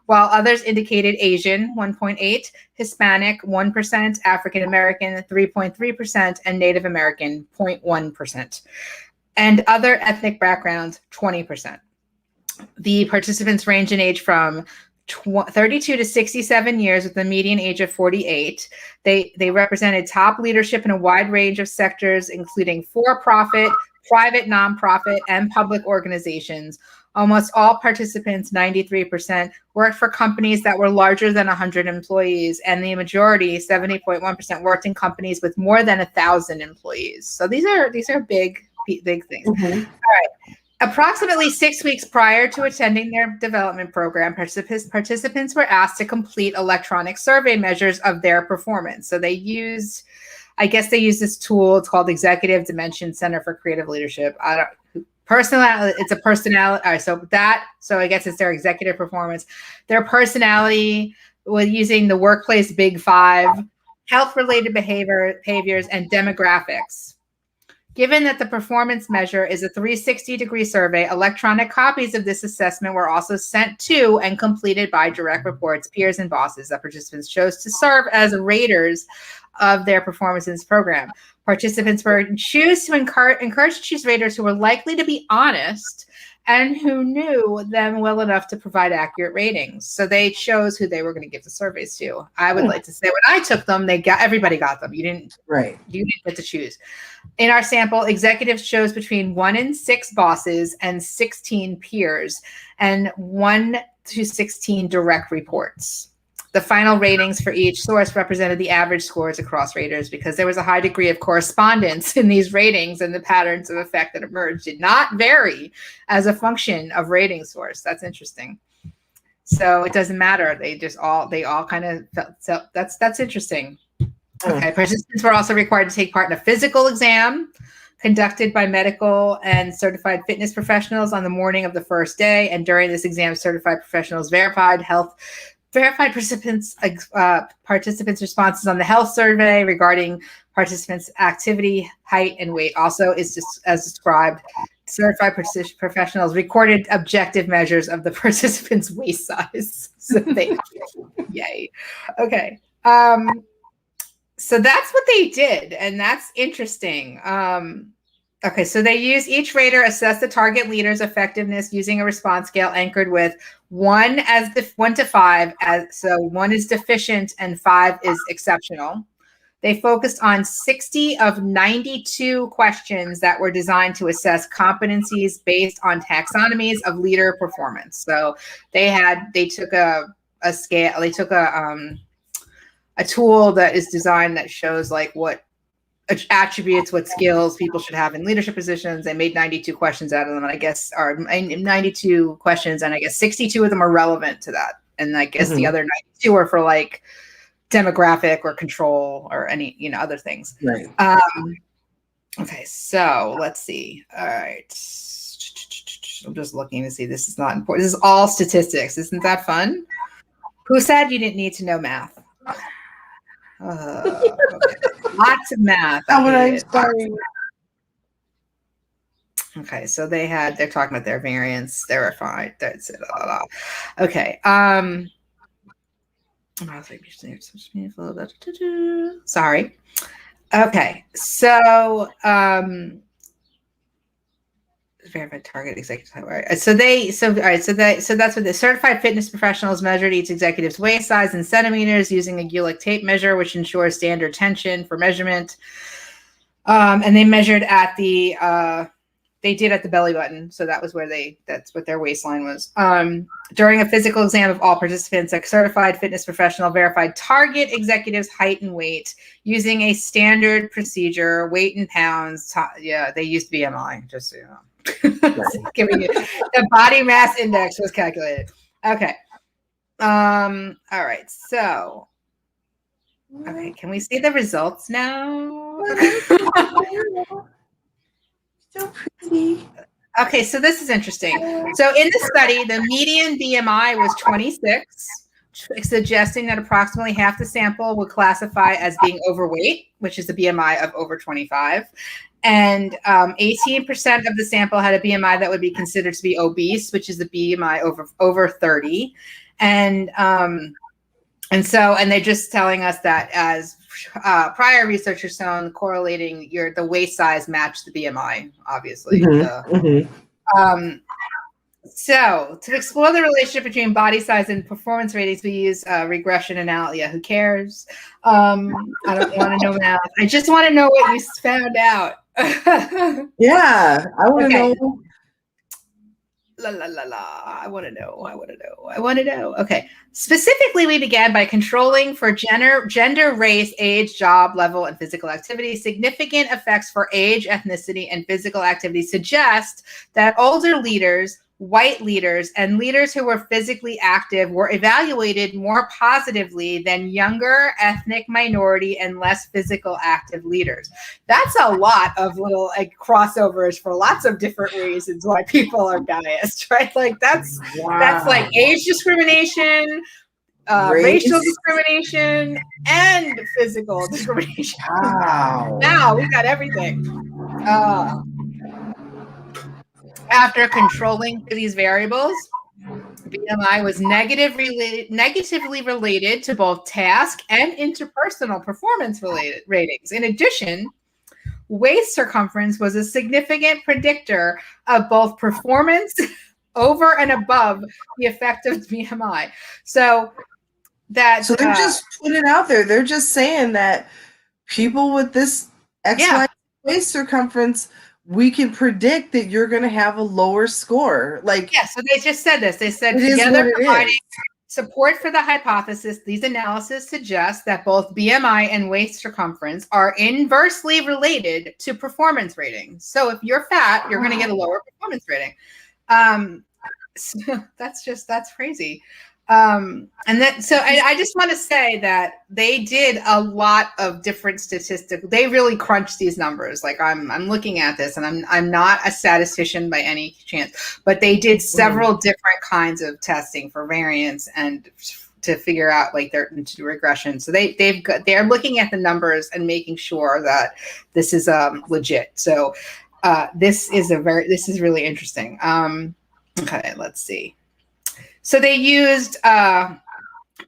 while others indicated Asian, 1.8%, Hispanic, 1%, African American, 3.3%, and Native American, 0.1%, and other ethnic backgrounds, 20%. The participants range in age from 32 to 67 years with a median age of 48. They represented top leadership in a wide range of sectors, including for-profit, private, nonprofit, and public organizations. Almost all participants, 93%, worked for companies that were larger than 100 employees, and the majority, 70.1%, worked in companies with more than 1,000 employees. So these are big things. Mm-hmm. All right. Approximately 6 weeks prior to attending their development program, participants were asked to complete electronic survey measures of their performance. So they used this tool. It's called Executive Dimension Center for Creative Leadership. It's a personality. All right, so I guess it's their executive performance, their personality with using the workplace Big 5, health-related behaviors, and demographics. Given that the performance measure is a 360-degree survey, electronic copies of this assessment were also sent to and completed by direct reports, peers, and bosses that participants chose to serve as raters of their performance in this program. Participants were encouraged to choose raters who were likely to be honest and who knew them well enough to provide accurate ratings. So they chose who they were going to give the surveys to. I would like to say when I took them, everybody got them. You didn't get to choose. In our sample, executives chose between 1 and 6 bosses and 16 peers and 1 to 16 direct reports. The final ratings for each source represented the average scores across raters because there was a high degree of correspondence in these ratings, and the patterns of effect that emerged did not vary as a function of rating source. That's interesting. So it doesn't matter. They all kind of felt, so that's interesting. Okay, participants were also required to take part in a physical exam conducted by medical and certified fitness professionals on the morning of the first day. And during this exam, certified professionals verified participants' responses on the health survey regarding participants' activity, height, and weight. Also, is just as described. Certified professionals recorded objective measures of the participants' waist size. So yay. Okay. So that's what they did, and that's interesting. Okay, so they use each rater assess the target leader's effectiveness using a response scale anchored with 1 to 5, so 1 is deficient and 5 is exceptional. They focused on 60 of 92 questions that were designed to assess competencies based on taxonomies of leader performance. So they took a scale, they took a tool that is designed that shows like what attributes, what skills people should have in leadership positions. They made 92 questions out of them, and I guess 92 questions, and I guess 62 of them are relevant to that. And I guess the other 92 are for like demographic or control or any, other things. Right. Okay, so let's see. All right. I'm just looking to see. This is not important. This is all statistics. Isn't that fun? Who said you didn't need to know math? Okay. Lots of math. Okay, so they're talking about their variance. They're fine. That's it. Okay. Sorry. Okay. So verified target executive. All right. So that's what the certified fitness professionals measured each executive's waist size in centimeters using a Gulick tape measure, which ensures standard tension for measurement. And they measured at the belly button. So that's what their waistline was. During a physical exam of all participants, a certified fitness professional verified target executive's height and weight using a standard procedure, weight in pounds. They used BMI, just so you know. Giving you the body mass index was calculated. Okay. All right. So, okay. Can we see the results now? So pretty. Okay. So this is interesting. So in the study, the median BMI was 26, suggesting that approximately half the sample would classify as being overweight, which is a BMI of over 25. And 18% of the sample had a BMI that would be considered to be obese, which is a BMI over 30. And they're just telling us that as prior research has shown, correlating the waist size matched the BMI, obviously. So to explore the relationship between body size and performance ratings, we use regression analysis. Who cares? I don't want to know math. I just want to know what you found out. Yeah, I want to know. La la la la. I want to know. Okay. Specifically, we began by controlling for gender, race, age, job level, and physical activity. Significant effects for age, ethnicity, and physical activity suggest that older leaders, white leaders, and leaders who were physically active were evaluated more positively than younger, ethnic, minority, and less physical active leaders. That's a lot of little crossovers for lots of different reasons why people are biased, right? Like that's like age discrimination, racial discrimination, and physical discrimination. Wow. Now we got everything. After controlling for these variables, BMI was negatively related to both task and interpersonal performance related ratings. In addition, waist circumference was a significant predictor of both performance over and above the effect of BMI. So they're just putting it out there. They're just saying that people with this XY waist circumference, we can predict that you're going to have a lower score. So they just said this. They said together providing support for the hypothesis, these analyses suggest that both BMI and waist circumference are inversely related to performance ratings. So if you're fat, you're going to get a lower performance rating. So that's crazy. I just want to say that they did a lot of different statistics. They really crunched these numbers. Like I'm looking at this, and I'm not a statistician by any chance, but they did several different kinds of testing for variance and to figure out to do regression. So they're looking at the numbers and making sure that this is legit. So this is really interesting. Okay, let's see. So they used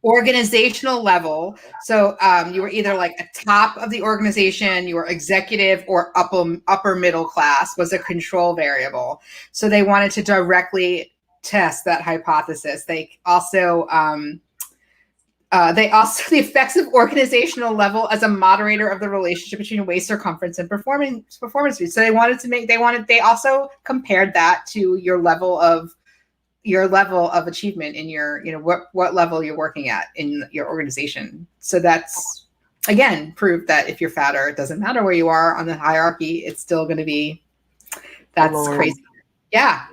organizational level. So you were either like a top of the organization, you were executive, or upper middle class was a control variable. So they wanted to directly test that hypothesis. They also the effects of organizational level as a moderator of the relationship between waist circumference and performance rates. So they also compared that to your level of achievement in your, what level you're working at in your organization. So that's, again, proof that if you're fatter, it doesn't matter where you are on the hierarchy, it's still going to be, that's crazy. Yeah.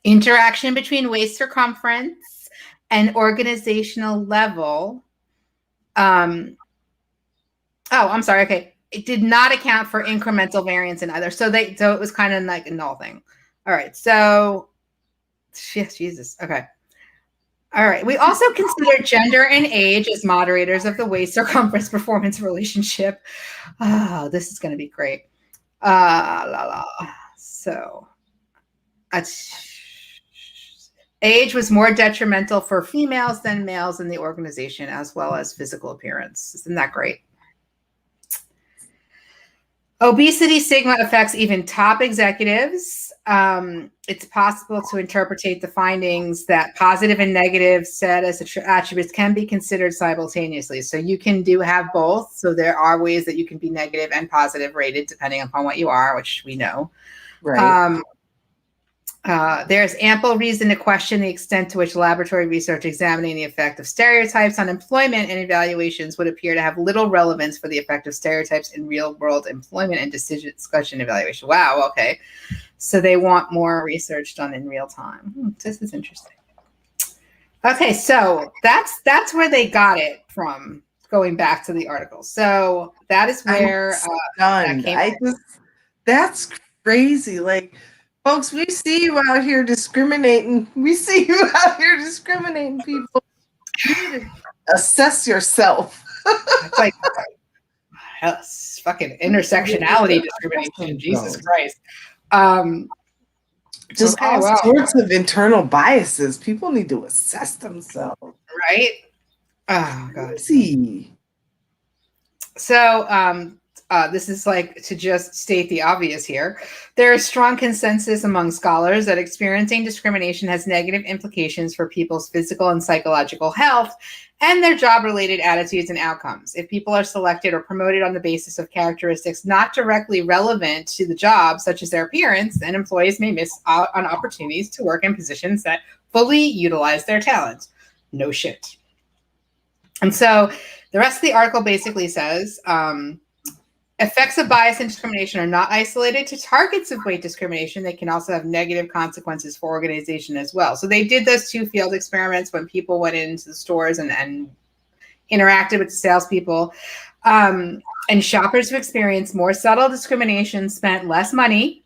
Interaction between waist circumference and organizational level. I'm sorry. Okay. It did not account for incremental variance in either. So it was kind of like a null thing. All right. So, Jesus. Okay. All right. We also consider gender and age as moderators of the waist circumference performance relationship. Oh, this is going to be great. So, age was more detrimental for females than males in the organization, as well as physical appearance. Isn't that great? Obesity stigma affects even top executives. It's possible to interpret the findings that positive and negative status attributes can be considered simultaneously. So you can have both. So there are ways that you can be negative and positive rated depending upon what you are, which we know. Right. There's ample reason to question the extent to which laboratory research examining the effect of stereotypes on employment and evaluations would appear to have little relevance for the effect of stereotypes in real-world employment and discussion evaluation. Wow, okay. So they want more research done in real time. This is interesting. Okay, so that's where they got it from, going back to the article. So that is where that came from. That's crazy. Like, folks, we see you out here discriminating. We see you out here discriminating people. You need to assess yourself. It's like fucking intersectionality discrimination. Jesus Christ. Just all sorts of internal biases. People need to assess themselves. Right? Oh, God. See. So this is like, to just state the obvious here. There is strong consensus among scholars that experiencing discrimination has negative implications for people's physical and psychological health and their job-related attitudes and outcomes. If people are selected or promoted on the basis of characteristics not directly relevant to the job, such as their appearance, then employees may miss out on opportunities to work in positions that fully utilize their talents. No shit. And so the rest of the article basically says, effects of bias and discrimination are not isolated to targets of weight discrimination. They can also have negative consequences for organization as well. So they did those 2 field experiments when people went into the stores and interacted with the salespeople. And shoppers who experienced more subtle discrimination spent less money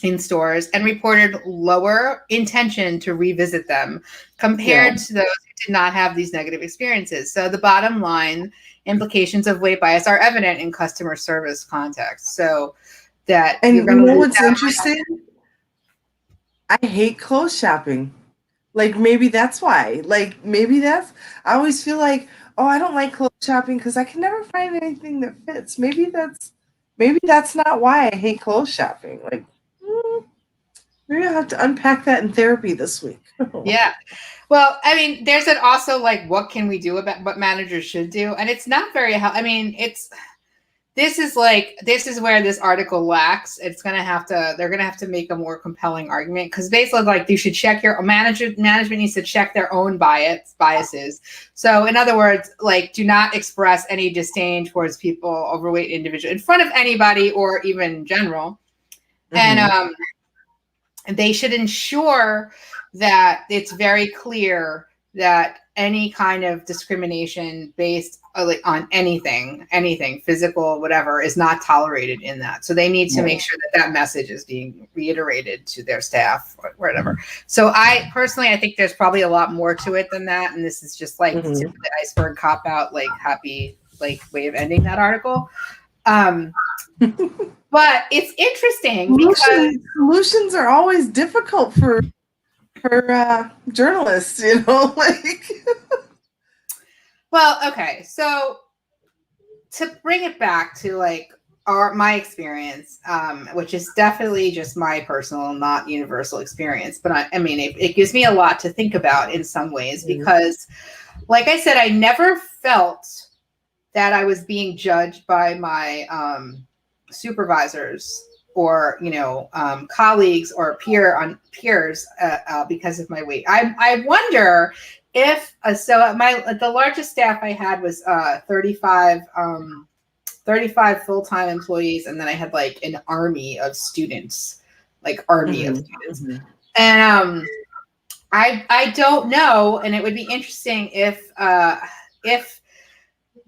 in stores and reported lower intention to revisit them compared to those who did not have these negative experiences. So the bottom line, implications of weight bias are evident in customer service context. So that, and you know what's interesting? I hate clothes shopping. Like, maybe that's why. Like, maybe that's, I always feel like, oh, I don't like clothes shopping because I can never find anything that fits. Maybe that's not why I hate clothes shopping. Like, maybe I'll have to unpack that in therapy this week. Yeah. Well, I mean, there's an also like, what can we do about what managers should do? And it's not very, I mean, this is where this article lacks. They're going to have to make a more compelling argument, because basically, like, you should check your management needs to check their own biases. So in other words, like, do not express any disdain towards people, overweight individual, in front of anybody or even general. Mm-hmm. And they should ensure that it's very clear that any kind of discrimination based on anything, physical, whatever, is not tolerated in that. So they need to make sure that message is being reiterated to their staff or whatever. So I think there's probably a lot more to it than that. And this is just like the tip of the iceberg cop-out, like, happy, like, way of ending that article. But it's interesting because solutions are always difficult for journalists, you know, like. Well, okay, so to bring it back to like my experience, which is definitely just my personal, not universal experience, but I mean, it gives me a lot to think about in some ways, because, like I said, I never felt that I was being judged by my supervisors or, you know, colleagues or peers because of my weight. I wonder if the largest staff I had was 35 full-time employees, and then I had like an army of students, and I don't know, and it would be interesting if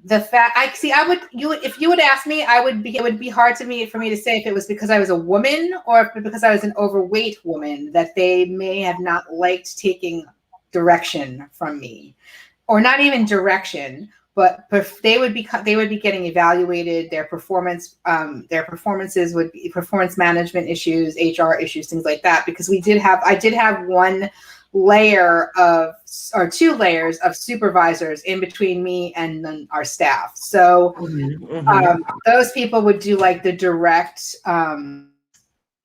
the fact if you would ask me, it would be hard for me to say if it was because I was a woman or if because I was an overweight woman that they may have not liked taking direction from me, or not even direction, but they would be getting evaluated. Their performances would be performance management issues, HR issues, things like that. Because I did have one layer or 2 layers of supervisors in between me and then our staff. So those people would do like the direct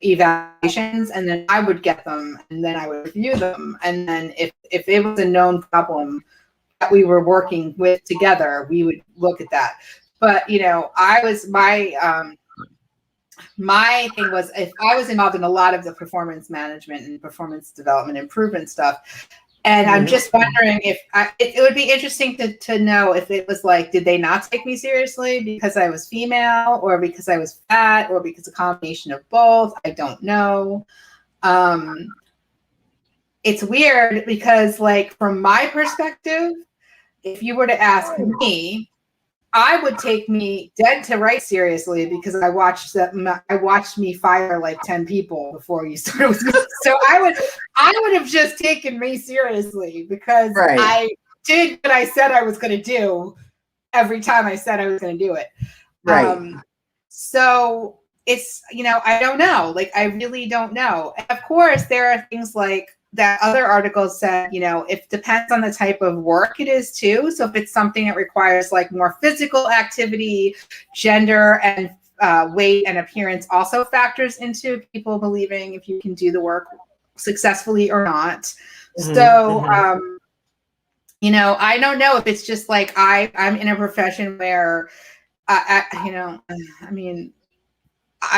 evaluations, and then I would get them, and then I would review them, and then if it was a known problem that we were working with together, we would look at that. But, you know, my thing was, if I was involved in a lot of the performance management and performance development improvement stuff, And I'm just wondering if it would be interesting to know if it was like, did they not take me seriously because I was female, or because I was fat, or because a combination of both? I don't know. It's weird because, like, from my perspective, if you were to ask me, I would take me dead to right seriously, because I watched me fire like 10 people before you started. So I would have just taken me seriously, because I did what I said I was going to do every time I said I was going to do it. So it's, I don't know. Like, I really don't know. And of course, there are things like that other article said, it depends on the type of work it is too. So if it's something that requires like more physical activity, gender and weight and appearance also factors into people believing if you can do the work successfully or not. So, I don't know if it's just like I'm in a profession where, I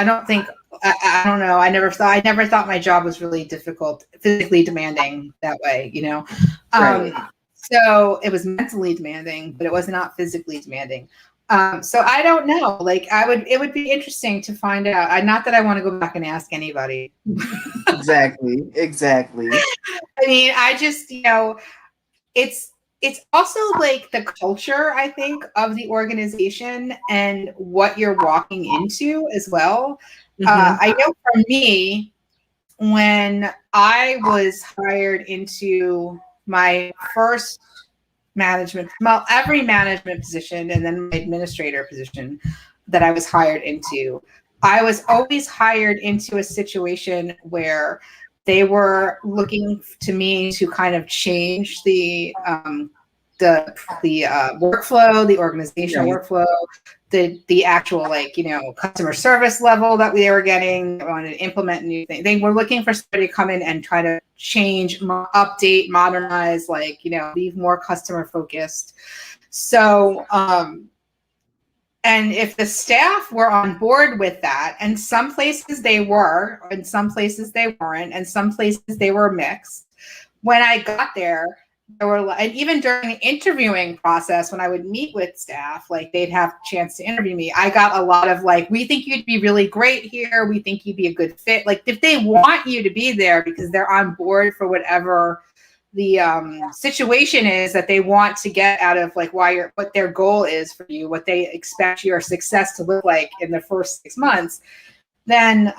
don't think, I don't know. I never thought my job was really difficult, physically demanding that way, So it was mentally demanding, but it was not physically demanding. So I don't know. Like, it would be interesting to find out. Not that I want to go back and ask anybody. Exactly. I mean, I just, it's also like the culture, I think, of the organization and what you're walking into as well. I know for me, when I was hired into my first every management position, and then my administrator position that I was hired into, I was always hired into a situation where they were looking to me to kind of change the workflow, the organizational workflow, the actual customer service level that we were getting. They wanted to implement new things. They were looking for somebody to come in and try to change, update, modernize, be more customer focused. So, and if the staff were on board with that, and some places they were, and some places they weren't, and some places they were mixed. When I got there were, and even during the interviewing process, when I would meet with staff, like they'd have a chance to interview me, I got a lot of we think you'd be really great here. We think you'd be a good fit. Like, if they want you to be there because they're on board for whatever the situation is that they want to get out of what their goal is for you, what they expect your success to look like in the first 6 months, then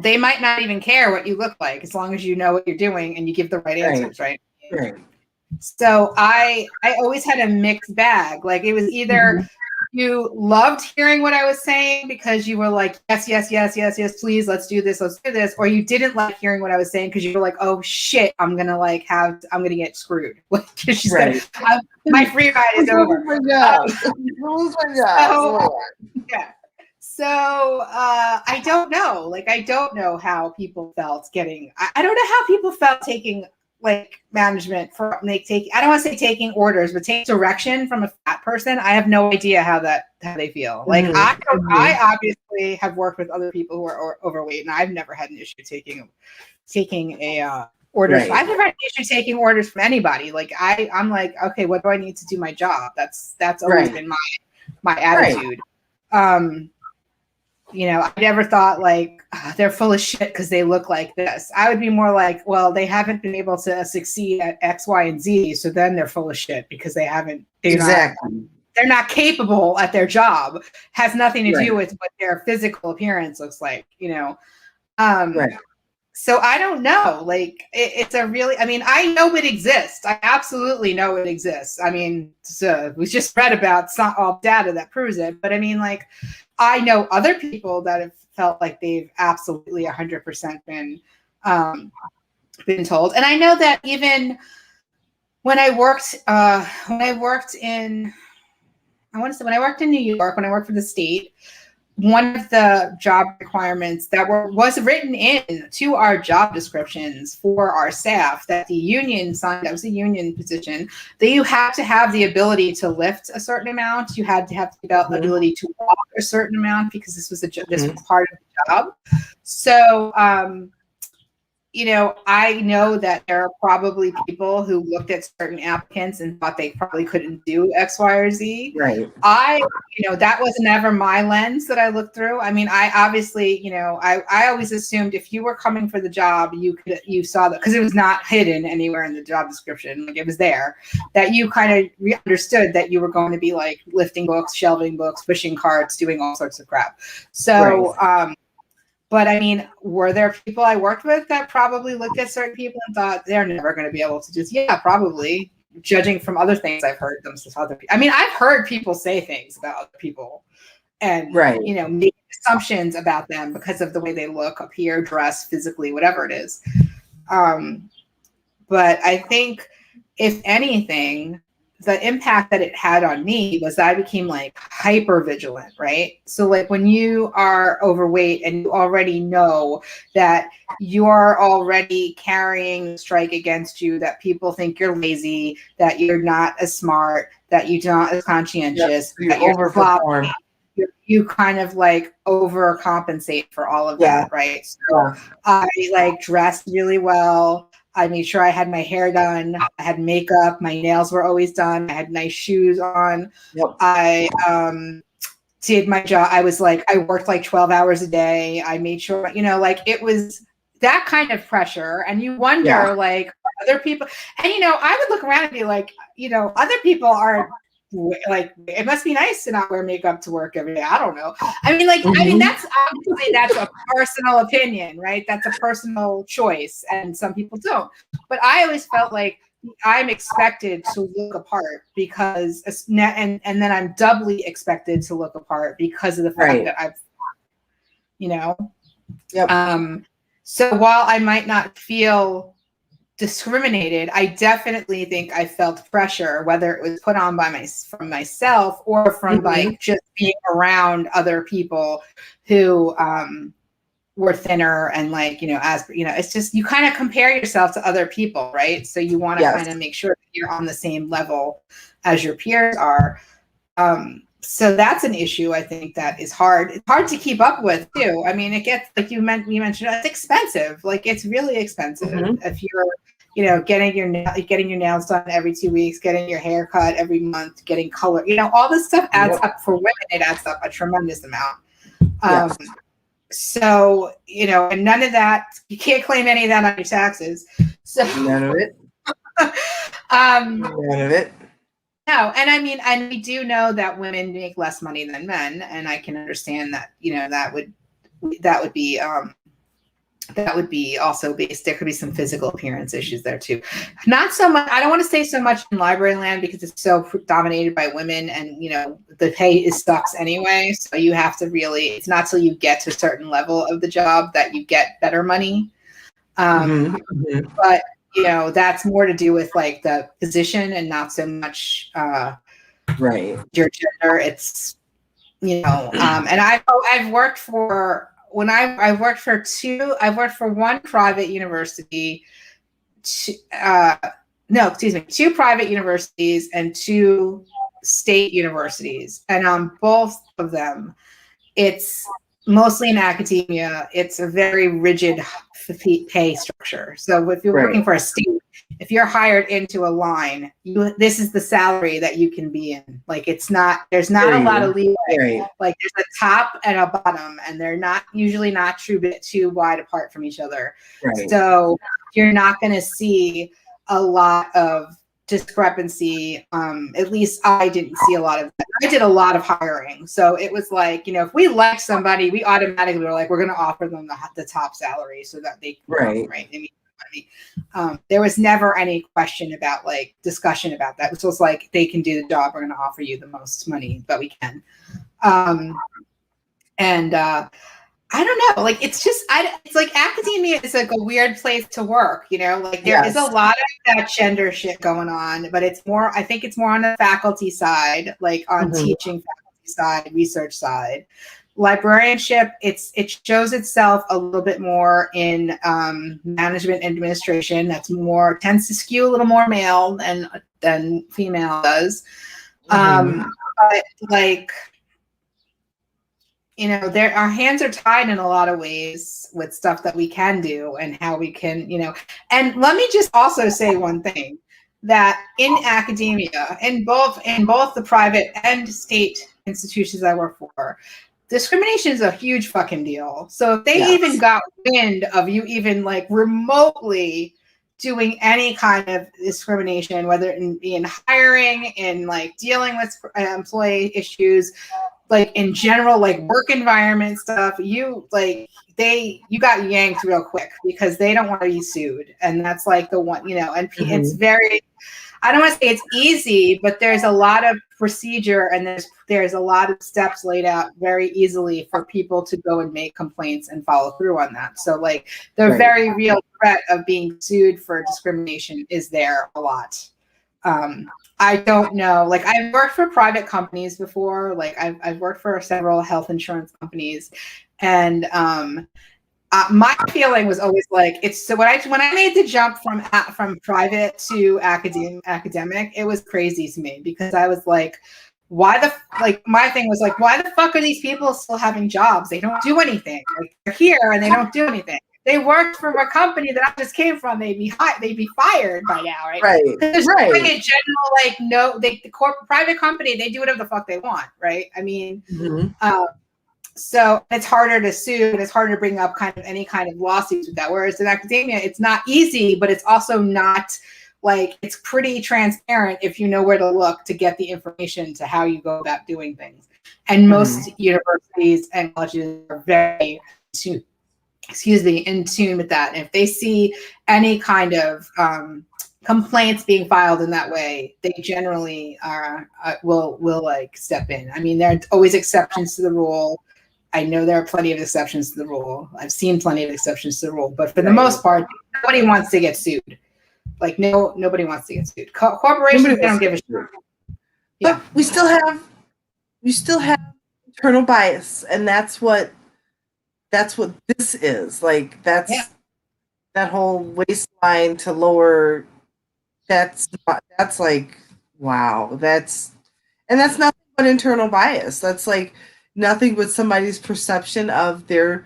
they might not even care what you look like, as long as you know what you're doing and you give the right answers, right? So I always had a mixed bag. Like, it was either you loved hearing what I was saying because you were like, yes, please, let's do this, or you didn't like hearing what I was saying because you were like, oh shit, I'm gonna get screwed. My free ride is over. So I don't know. I don't know how people felt getting. I don't know how people felt taking management for I don't want to say taking orders, but taking direction from a fat person. I have no idea how they feel. I obviously have worked with other people who are overweight, and I've never had an issue taking a orders. I've never had an issue taking orders from anybody. I'm like, okay, what do I need to do my job? That's always been my attitude. I never thought they're full of shit because they look like this. I would be more like, well, they haven't been able to succeed at X, Y, and Z, so then they're full of shit because they're not capable at their job. Has nothing to do with what their physical appearance looks like, So I don't know. It's a really, I know it exists. I absolutely know it exists. We just read about all data that proves it. But I know other people that have felt like they've absolutely 100% been told. And I know that even when I worked in New York, when I worked for the state, one of the job requirements that was written in to our job descriptions for our staff that the union signed, that was a union position, that you have to have the ability to lift a certain amount. You had to have the ability to walk a certain amount because this was part of the job. So, I know that there are probably people who looked at certain applicants and thought they probably couldn't do X, Y, or Z. Right. That was never my lens that I looked through. I mean, I obviously, I always assumed if you were coming for the job, you saw that because it was not hidden anywhere in the job description. Like it was there, that you kind of understood that you were going to be like lifting books, shelving books, pushing carts, doing all sorts of crap. So, but I mean, were there people I worked with that probably looked at certain people and thought they're never going to be able to just, probably, judging from other things I've heard them to other people. I mean, I've heard people say things about other people and, make assumptions about them because of the way they look, appear, dress, physically, whatever it is. But I think, if anything, the impact that it had on me was that I became like hyper vigilant, right? So like when you are overweight and you already know that you're already carrying a strike against you, that people think you're lazy, that you're not as smart, that you're not as conscientious, that you're overperform. You kind of like overcompensate for all of that, right? So I like dressed really well. I made sure I had my hair done. I had makeup. My nails were always done. I had nice shoes on. I did my job. I worked like 12 hours a day. I made sure, it was that kind of pressure. And you wonder, like, other people, and, I would look around and be like, other people are like, it must be nice to not wear makeup to work every day. I don't know. I mean, that's obviously that's a personal opinion, right? That's a personal choice, and some people don't. But I always felt like I'm expected to look apart because, and then I'm doubly expected to look apart because of the fact that I've, So while I might not feel discriminated, I definitely think I felt pressure, whether it was put on from myself or from like just being around other people who were thinner and like, it's just, you kind of compare yourself to other people, right? So you want to kind of make sure that you're on the same level as your peers are. So that's an issue I think that is hard. It's hard to keep up with too. I mean, it gets, like you mentioned, it's expensive. Like it's really expensive if you're, getting your nails done every 2 weeks, getting your hair cut every month, getting color, all this stuff adds up for women. It adds up a tremendous amount. So, and none of that, you can't claim any of that on your taxes. So none of it. None of it. No, and I mean, and we do know that women make less money than men, and I can understand that. That would be also based. There could be some physical appearance issues there too. Not so much. I don't want to say so much in library land because it's so dominated by women, and the pay sucks anyway. So you have to really. It's not till you get to a certain level of the job that you get better money. But that's more to do with like the position and not so much your gender. It's and I've worked for I've worked for one private university, two private universities and 2 state universities, and on both of them, it's mostly in academia. It's a very rigid pay structure. So if you're working for a state, if you're hired into a line, this is the salary that you can be in. Like there's not a lot of leeway. Like there's a top and a bottom, and they're usually not too wide apart from each other. So you're not going to see a lot of discrepancy. At least I didn't see a lot of that. I did a lot of hiring. So it was like, if we like somebody, we automatically were like, we're going to offer them the top salary so that they can right. I mean, there was never any question about like discussion about that. It was like, they can do the job. We're going to offer you the most money that we can. I don't know, like, it's just, it's like academia is like a weird place to work, like there is a lot of that gender shit going on, but I think it's more on the faculty side, like on teaching faculty side, research side. Librarianship, it shows itself a little bit more in management administration. That's tends to skew a little more male than female does. But like, our hands are tied in a lot of ways with stuff that we can do and how we can, and let me just also say one thing, that in academia, in both the private and state institutions I work for, discrimination is a huge fucking deal. So if they even got wind of you even like remotely doing any kind of discrimination, whether in hiring, in like dealing with employee issues, like in general, like work environment stuff, you got yanked real quick because they don't want to be sued. And that's like the one, and it's very, I don't want to say it's easy, but there's a lot of procedure and there's a lot of steps laid out very easily for people to go and make complaints and follow through on that. So like the very real threat of being sued for discrimination is there a lot. I don't know. Like I've worked for private companies before. Like I've worked for several health insurance companies, and my feeling was always like when I made the jump from private to academic, it was crazy to me because I was like, my thing was like, why the fuck are these people still having jobs? They don't do anything. Like they're here and they don't do anything. They worked for a company that I just came from. They'd be fired by now, right? Right. There's like a general the private company, they do whatever the fuck they want, right? I mean, so it's harder to sue and it's harder to bring up any kind of lawsuits with that. Whereas in academia, it's not easy, but it's also not like, it's pretty transparent if you know where to look to get the information to how you go about doing things. And most universities and colleges are very in tune with that. And if they see any kind of complaints being filed in that way, they generally will like step in. I mean, there are always exceptions to the rule. I know there are plenty of exceptions to the rule. I've seen plenty of exceptions to the rule, but for the most part, nobody wants to get sued. Like nobody wants to get sued. Corporations, they don't give a shit. Yeah. But we still have internal bias, and that's what this is. Like that whole waistline to lower. That's like, wow. That's nothing but internal bias. That's like nothing but somebody's perception of their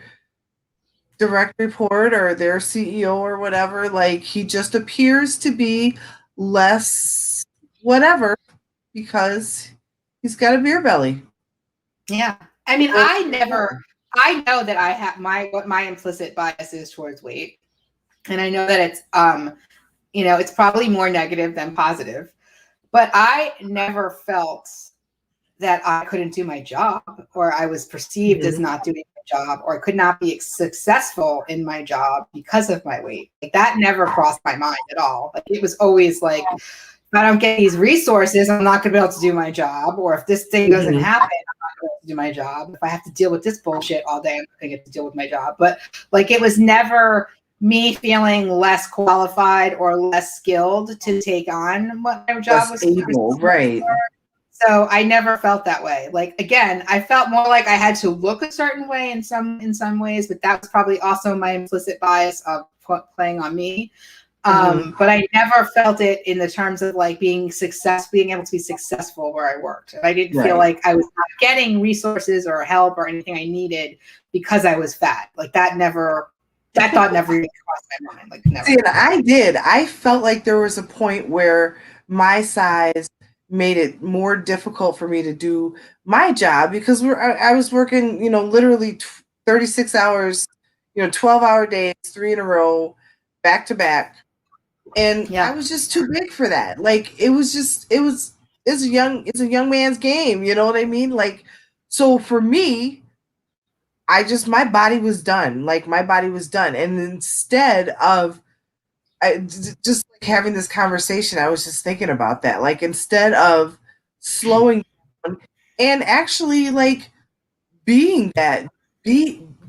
direct report or their CEO or whatever. Like he just appears to be less whatever because he's got a beer belly. Yeah. I mean, I know that I have what my implicit bias is towards weight. And I know that it's, it's probably more negative than positive, but I never felt that I couldn't do my job or I was perceived as not doing my job or I could not be successful in my job because of my weight. Like that never crossed my mind at all. Like it was always like, if I don't get these resources, I'm not going to be able to do my job. Or if this thing doesn't happen, I'm not going to be able to do my job. If I have to deal with this bullshit all day, I'm not going to get to deal with my job. But like, it was never me feeling less qualified or less skilled to take on what my job was able, right? So I never felt that way. Like, again, I felt more like I had to look a certain way in some ways, but that was probably also my implicit bias of playing on me. But I never felt it in the terms of like being able to be successful where I worked. And I didn't feel like I was not getting resources or help or anything I needed because I was fat. Like that thought never even crossed my mind. Like never. See, and I did. I felt like there was a point where my size made it more difficult for me to do my job because I was working, literally 36 hours, 12-hour days, 3 in a row, back to back. And I was just too big for that. Like it's a young man's game. You know what I mean? Like, so for me, my body was done. Like my body was done. And instead of just like having this conversation, I was just thinking about that. Like instead of slowing down and actually like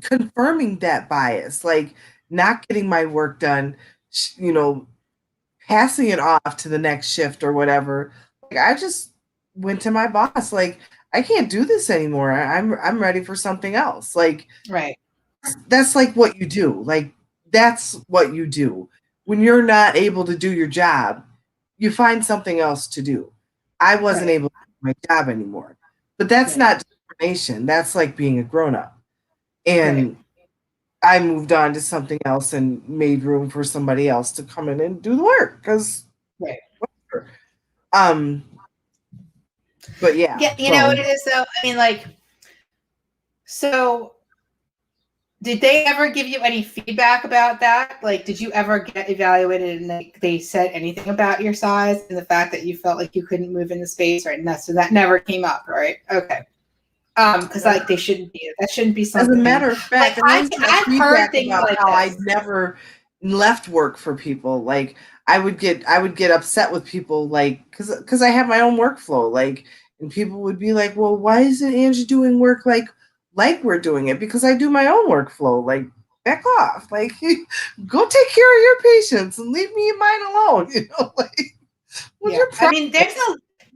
confirming that bias, like not getting my work done, passing it off to the next shift or whatever. Like I just went to my boss, like, I can't do this anymore. I'm ready for something else. Like, right. That's like what you do. Like that's what you do. When you're not able to do your job, you find something else to do. I wasn't able to do my job anymore. But that's not discrimination. That's like being a grown-up. And Right. I moved on to something else and made room for somebody else to come in and do the work because Right. um but yeah, Yeah, you know what it is though? I mean, like, so did they ever give you any feedback about that? Like, did you ever get evaluated and they said anything about your size and the fact that you felt like you couldn't move in the space, right? And so that never came up, right? Okay. Because like that shouldn't be as a something. matter of fact, Like I've heard feedback things about like how I this. never left work for people. Like I would get upset with people, like because I have my own workflow, like, and people would be like, well, why isn't Angie doing work like we're doing it? Because I do my own workflow. Like, back off, like go take care of your patients and leave me and mine alone. Like, what's your I problem? mean,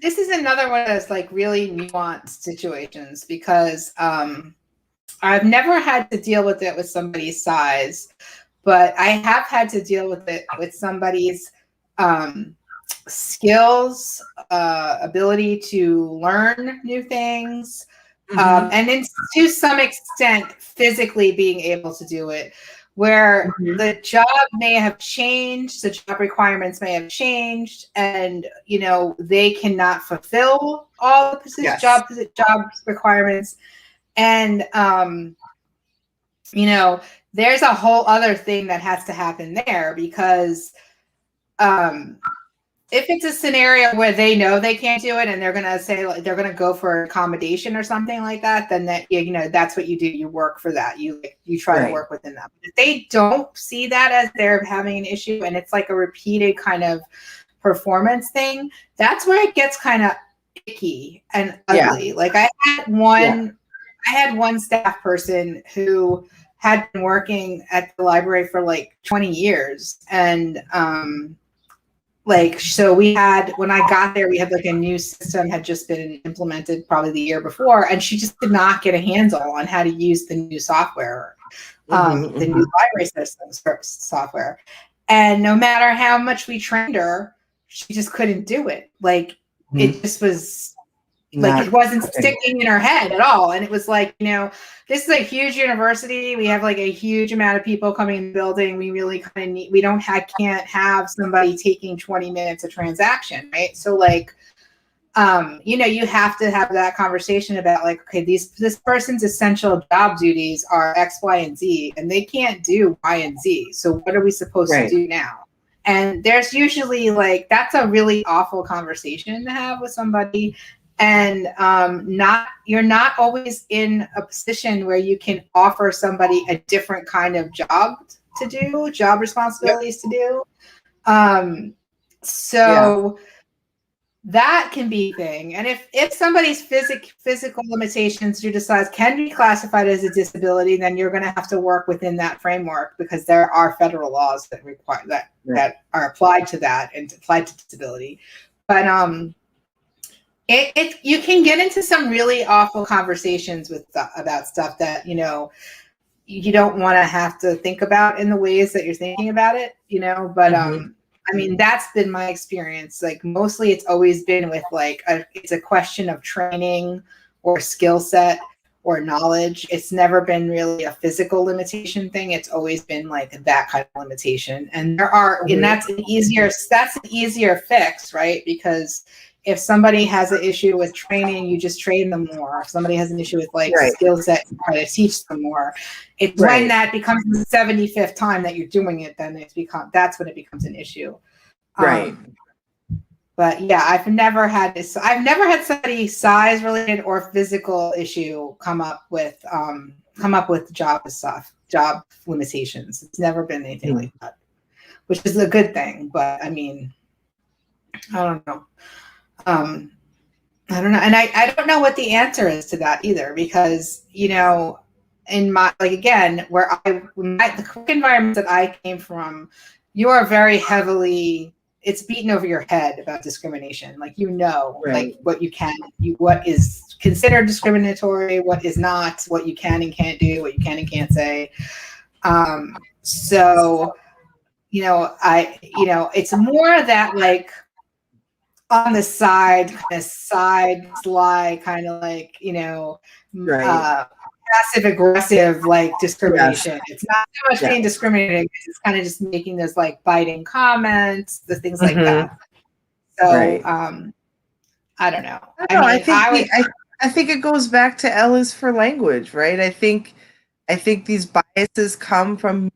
this is another one of those like really nuanced situations because I've never had to deal with it with somebody's size, but I have had to deal with it with somebody's skills, ability to learn new things, and then to some extent physically being able to do it, where the job may have changed, the job requirements may have changed, and they cannot fulfill all the job requirements, and there's a whole other thing that has to happen there because if it's a scenario where they know they can't do it and they're going to say, like, they're going to go for accommodation or something like that, then that's what you do. You work for that. You try to work within that. But if they don't see that as they're having an issue and it's like a repeated kind of performance thing, that's where it gets kind of icky and ugly. Like I had one staff person who had been working at the library for like 20 years. And so when I got there, we had like a new system had just been implemented probably the year before. And she just did not get a handle on how to use the new software, the new library systems software. And no matter how much we trained her, she just couldn't do it. Like it just was like it wasn't sticking in her head at all. And it was like, this is a huge university. We have like a huge amount of people coming in the building. We really kind of can't have somebody taking 20 minutes a transaction, right? So like, you have to have that conversation about like, okay, this person's essential job duties are X, Y, and Z, and they can't do Y and Z. So what are we supposed to do now? And there's usually like, that's a really awful conversation to have with somebody. And you're not always in a position where you can offer somebody a different kind of job responsibilities to do. That can be a thing. And if somebody's physical limitations you decide can be classified as a disability, then you're going to have to work within that framework because there are federal laws that require that are applied to that and applied to disability. But you can get into some really awful conversations about stuff that you don't want to have to think about in the ways that you're thinking about it, but I mean, that's been my experience. Like mostly it's always been with like it's a question of training or skill set or knowledge. It's never been really a physical limitation thing. It's always been like that kind of limitation. And that's an easier fix, right? Because if somebody has an issue with training, you just train them more. If somebody has an issue with like skill set, you try to teach them more. It's when that becomes the 75th time that you're doing it, then that's when it becomes an issue. But yeah, I've never had somebody size related or physical issue come up with job limitations. It's never been anything like that, which is a good thing. But I mean, I don't know. I don't know. And I don't know what the answer is to that either, because, in my, like, again, the work environment that I came from, you are very heavily, it's beaten over your head about discrimination. Like, like what is considered discriminatory, what is not, what you can and can't do, what you can and can't say. So, it's more that like, on the side, kind of sly, kind of like, Right. passive aggressive, like Yes. discrimination. It's not so much Yeah. being discriminated, it's kind of just making those like biting comments, the things like Mm-hmm. that. So, Right. I don't know. I I don't know. mean, I think it goes back to L is for language, right? I think these biases come from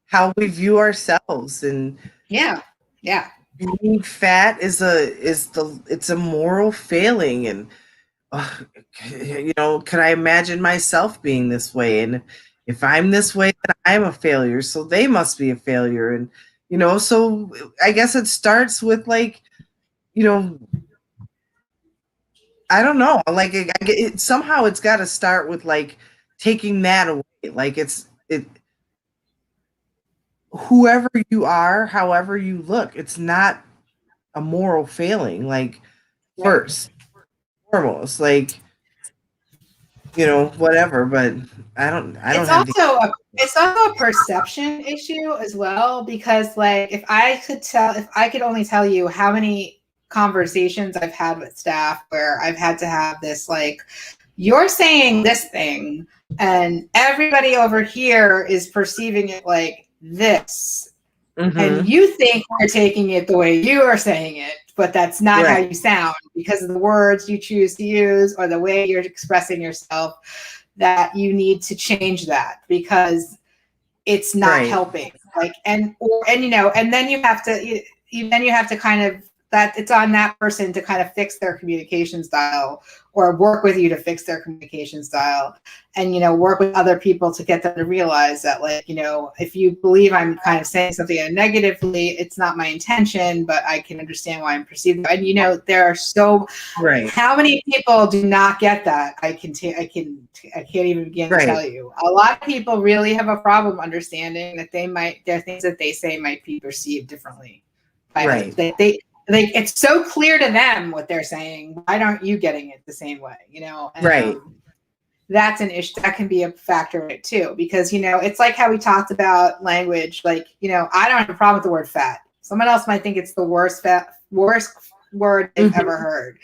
how we view ourselves, and yeah. being fat it's a moral failing, and can I imagine myself being this way? And if I'm this way, then I'm a failure. So they must be a failure. And, so I guess it starts with like, I don't know, like somehow it's got to start with like taking that away. Like whoever you are, however you look, it's not a moral failing. Like Right. first, foremost, like, whatever, but I don't It's have the also a perception issue as well, because like if I could only tell you how many conversations I've had with staff where I've had to have this like, you're saying this thing and everybody over here is perceiving it like this, and Mm-hmm. you think we're taking it the way you are saying it, but that's not how Right. you sound because of the words you choose to use or the way you're expressing yourself, that you need to change that because it's not Right. helping. Like, and then you have to kind of, that it's on that person to kind of fix their communication style or work with you to fix their communication style, and work with other people to get them to realize that, like, if you believe I'm kind of saying something negatively, it's not my intention, but I can understand why I'm perceived. And there are Right. how many people do not get that? I can't even begin to tell you. A lot of people really have a problem understanding that there are things that they say might be perceived differently by others. Right. It's so clear to them what they're saying. Why aren't you getting it the same way? And, Right. that's an issue that can be a factor in it too, because it's like how we talked about language. Like, I don't have a problem with the word fat. Someone else might think it's the worst word they've ever heard.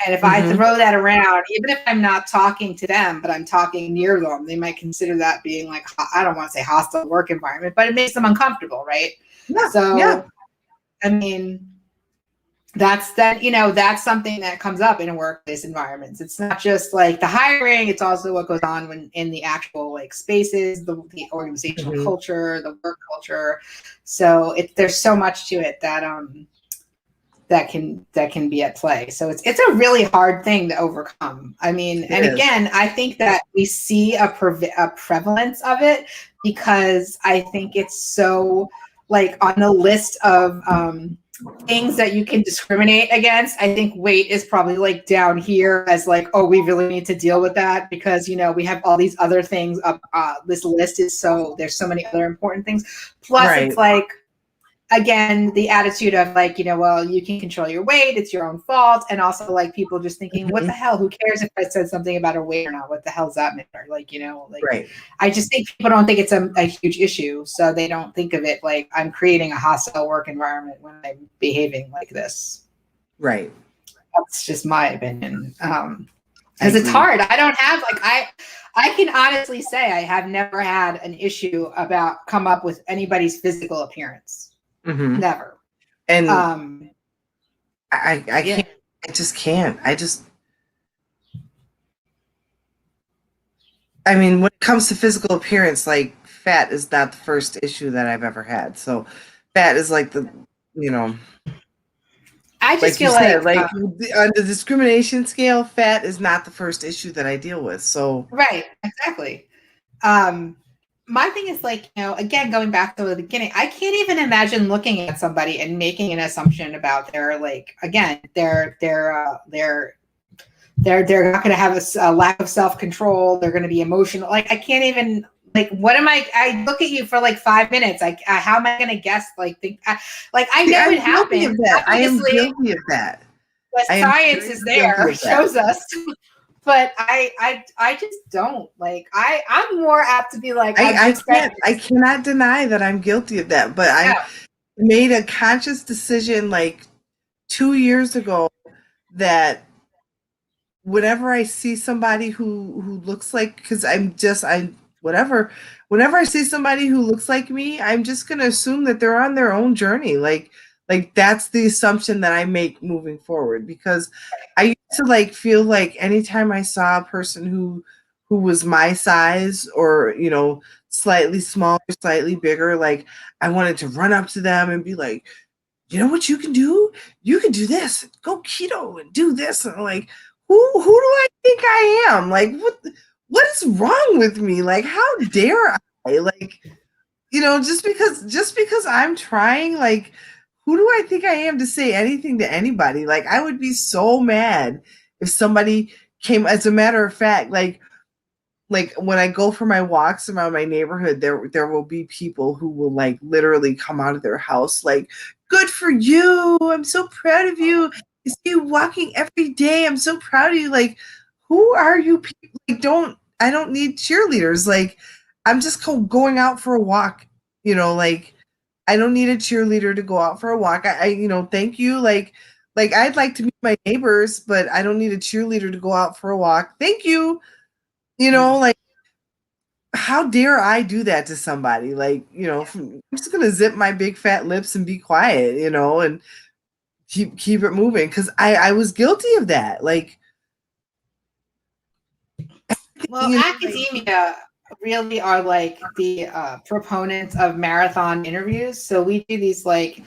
And if I throw that around, even if I'm not talking to them, but I'm talking near them, they might consider that being like, I don't want to say hostile work environment, but it makes them uncomfortable, right? Yeah. So, yeah. I mean, that's something that comes up in a workplace environments. It's not just like the hiring, it's also what goes on when in the actual like spaces, the organizational culture, the work culture. So there's so much to it that can be at play. So it's a really hard thing to overcome. I mean, again, I think that we see a prevalence of it because I think it's so like on the list of things that you can discriminate against. I think weight is probably like down here as like, oh, we really need to deal with that because we have all these other things up. This list is there's so many other important things. Plus, it's like, again, the attitude of like, well, you can control your weight, it's your own fault. And also like people just thinking, what the hell, who cares if I said something about her weight or not? What the hell does that matter? Like, I just think people don't think it's a huge issue. So they don't think of it like I'm creating a hostile work environment when I'm behaving like this. Right. That's just my opinion. Because it's hard. I don't have like, I can honestly say I have never had an issue about come up with anybody's physical appearance. Never. And I can't. I just can't. I mean, when it comes to physical appearance, like fat is not the first issue that I've ever had. So fat is like I just like feel you said, like on the discrimination scale, fat is not the first issue that I deal with. So right, exactly. My thing is like, again, going back to the beginning, I can't even imagine looking at somebody and making an assumption about their like, again, they're not going to have a lack of self-control. They're going to be emotional. Like, I can't even like, what am I look at you for like 5 minutes. Like, how am I going to guess? Like, I know it happens. I am guilty of that. The science is there, shows us. But I just don't like. I'm more apt to be like, I cannot deny that I'm guilty of that. But I made a conscious decision, like 2 years ago that whenever I see somebody who looks like, because whenever I see somebody who looks like me, I'm just gonna assume that they're on their own journey. Like that's the assumption that I make moving forward, because I used to like feel like anytime I saw a person who was my size, or slightly smaller, slightly bigger, like I wanted to run up to them and be like, you know what you can do? You can do this. Go keto and do this. And I'm like, who do I think I am? Like, what is wrong with me? Like, how dare I? Like, just because I'm trying, like, who do I think I am to say anything to anybody? Like, I would be so mad if somebody came, as a matter of fact, like when I go for my walks around my neighborhood, there will be people who will like literally come out of their house like, good for you. I'm so proud of you. I see you walking every day. I'm so proud of you. Like, who are you people? Like, I don't need cheerleaders. Like, I'm just going out for a walk, like I don't need a cheerleader to go out for a walk. Thank you. Like I'd like to meet my neighbors, but I don't need a cheerleader to go out for a walk. Thank you. Like, how dare I do that to somebody? Like, I'm just gonna zip my big fat lips and be quiet, and keep it moving. Because I was guilty of that. Like, well, academia really are like the proponents of marathon interviews. So we do these like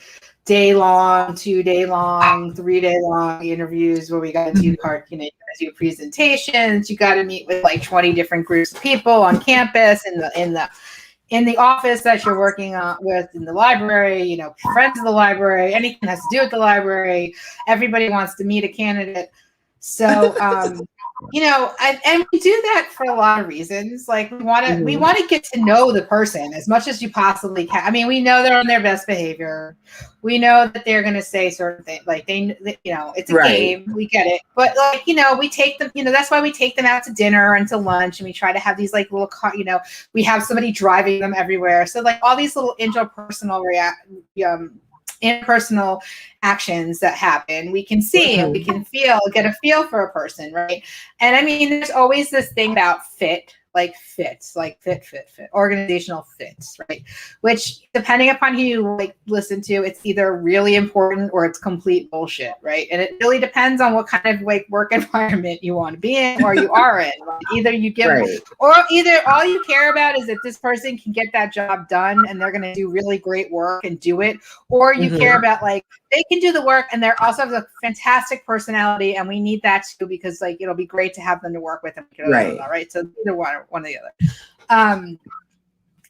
day-long, 2-day-long, 3-day-long interviews where we got to do you got to do presentations. You got to meet with like 20 different groups of people on campus, in the office that you're working with, in the library, friends of the library, anything that has to do with the library. Everybody wants to meet a candidate. So, and we do that for a lot of reasons. Like we want to get to know the person as much as you possibly can. I mean, we know they're on their best behavior. We know that they're going to say certain things. Like it's a game. We get it. But like, we take them. That's why we take them out to dinner and to lunch, and we try to have these like little, we have somebody driving them everywhere. So like all these little interpersonal impersonal actions that happen, we can see and we can get a feel for a person, right? And I mean, there's always this thing about fit, organizational fits, right? Which, depending upon who you like listen to, it's either really important or it's complete bullshit, right? And it really depends on what kind of like work environment you want to be in or you are in. Like, either you give, or either all you care about is that this person can get that job done and they're going to do really great work and do it, or you care about like they can do the work and they're also have a fantastic personality and we need that too, because like it'll be great to have them to work with them. Right. So either one or the other.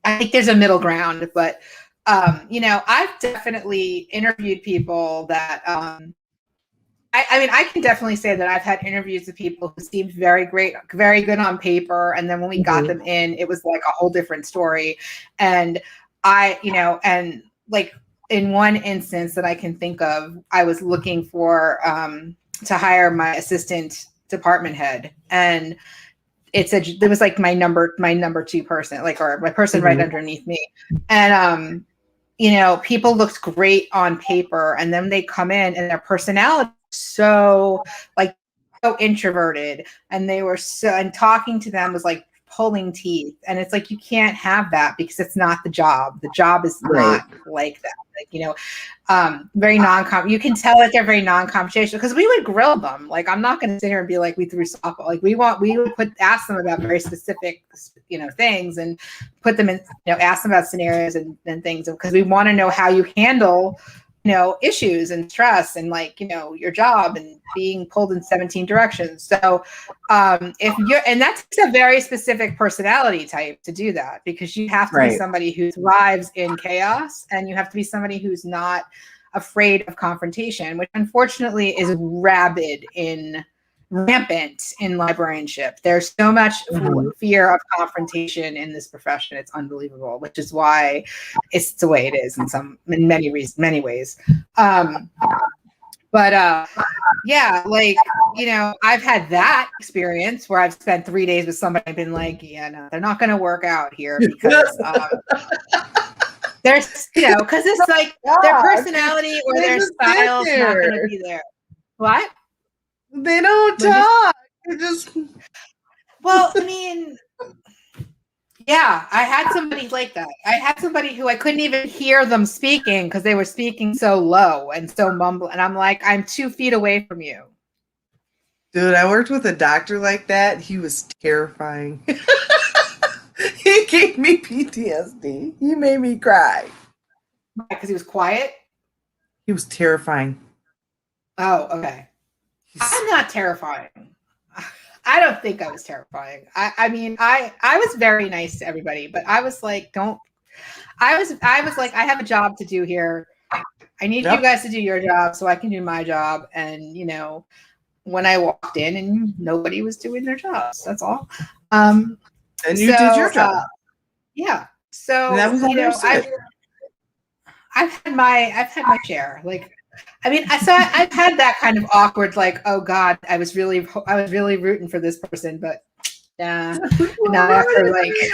I think there's a middle ground, but I've definitely interviewed people that I mean, I can definitely say that I've had interviews with people who seemed very great, very good on paper, and then when we got them in, it was like a whole different story. And and like in one instance that I can think of, I was looking for to hire my assistant department head, and there was like my number two person, like, or my person right underneath me. And, people looked great on paper, and then they come in and their personality so introverted, and and talking to them was like pulling teeth. And it's like, you can't have that because it's not the job. The job is not like that. Like, very you can tell that they're very non-confrontational, because we would grill them. Like, I'm not going to sit here and be like, we threw softball. Like we would ask them about very specific, things, and put them in, ask them about scenarios and things, because we want to know how you handle issues and stress and like, your job and being pulled in 17 directions. So and that's a very specific personality type to do that, because you have to be somebody who thrives in chaos, and you have to be somebody who's not afraid of confrontation, which unfortunately is rampant in librarianship. There's so much fear of confrontation in this profession. It's unbelievable, which is why it's the way it is in many ways. Yeah, like, I've had that experience where I've spent 3 days with somebody and been like, yeah, no, they're not going to work out here because There's, because it's like their personality or their style's not going to be there. What? They don't talk. They just. Well, I mean, yeah, I had somebody like that. I had somebody who I couldn't even hear them speaking because they were speaking so low and so mumble. And I'm like, I'm 2 feet away from you. Dude, I worked with a doctor like that. He was terrifying. He gave me PTSD. He made me cry. Because he was quiet? He was terrifying. Oh, okay. I'm not terrifying. I don't think I was terrifying. I mean, I was very nice to everybody, but I was like, I was like, I have a job to do here. I need you guys to do your job so I can do my job. And, when I walked in and nobody was doing their jobs, that's all. And you did your job. Yeah. So, and that was I've had my share. Like, I mean, I've had that kind of awkward, like, oh God, I was really rooting for this person, but yeah, not after like. Ready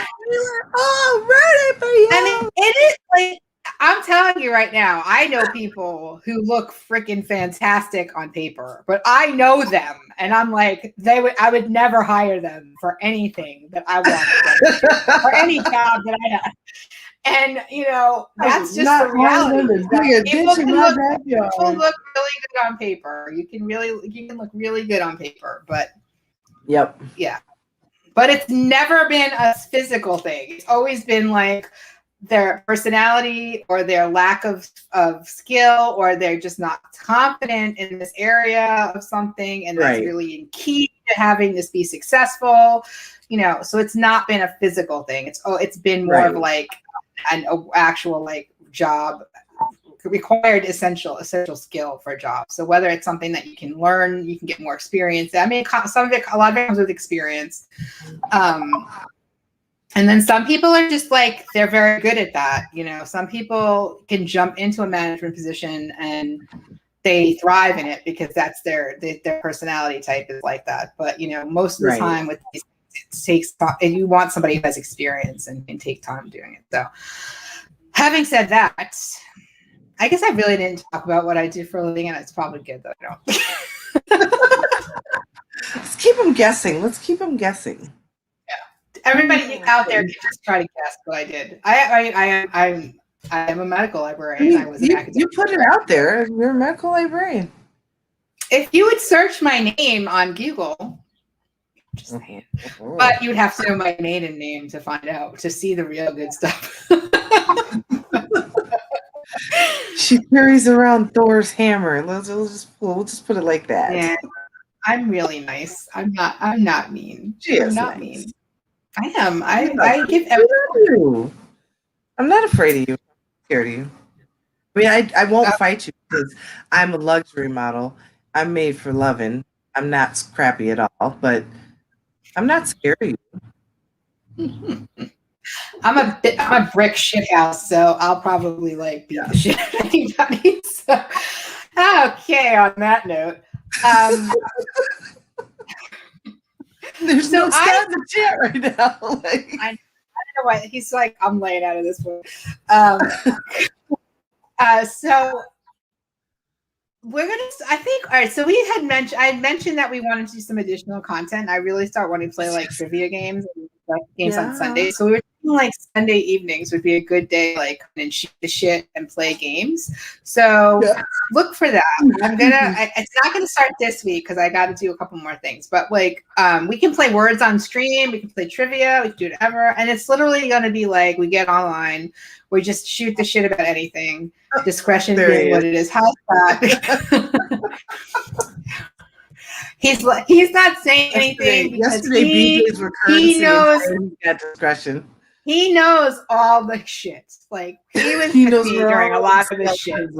for you. I mean, it is like, I'm telling you right now, I know people who look freaking fantastic on paper, but I know them, and I'm like, I would never hire them for anything that I wanted or any job that I had. And that's just the reality. People look really good on paper. You can look really good on paper, but yeah. But it's never been a physical thing. It's always been like their personality or their lack of skill, or they're just not confident in this area of something, and that's really key to having this be successful. So it's not been a physical thing. It's been more of like an actual like job required essential skill for a job. So whether it's something that you can learn, you can get more experience. I mean, some of it, a lot of it comes with experience. And then some people are just like, they're very good at that. Some people can jump into a management position and they thrive in it because that's their personality type is like that. But, most of the time with these, it takes time, and you want somebody who has experience and can take time doing it. So having said that, I guess I really didn't talk about what I do for a living, and it's probably good that I don't. Let's keep them guessing. Yeah. Everybody out there can just try to guess what I did. I am a medical librarian. I was an academic. You put it out there. You're a medical librarian. If you would search my name on Google, just saying, but you would have to know my maiden name to find out, to see the real good stuff. She carries around Thor's hammer. We'll just put it like that. Yeah, I'm really nice. I'm not mean. I'm not mean. I am. I give everyone. I'm not afraid of you. I'm scared of you. I mean, I won't fight you because I'm a luxury model. I'm made for loving. I'm not scrappy at all, but I'm not scared of you. I'm a brick shit house, so I'll probably like beat the shit out of anybody. So, okay, on that note. There's no stat in the chat right now. I don't know why he's like, I'm laying out of this one. So we're gonna. I think. All right. So I had mentioned that we wanted to do some additional content. I really start wanting to play like trivia games and games on Sunday. So we were thinking like Sunday evenings would be a good day, like and shoot the shit and play games. So look for that. It's not gonna start this week because I got to do a couple more things. But like, we can play words on stream. We can play trivia. We can do whatever. And it's literally gonna be like we get online. We just shoot the shit about anything. Discretion being what it is. How's that? He's not saying anything because he knows discretion. He knows all the shit. Like he was with me during a lot of the shit.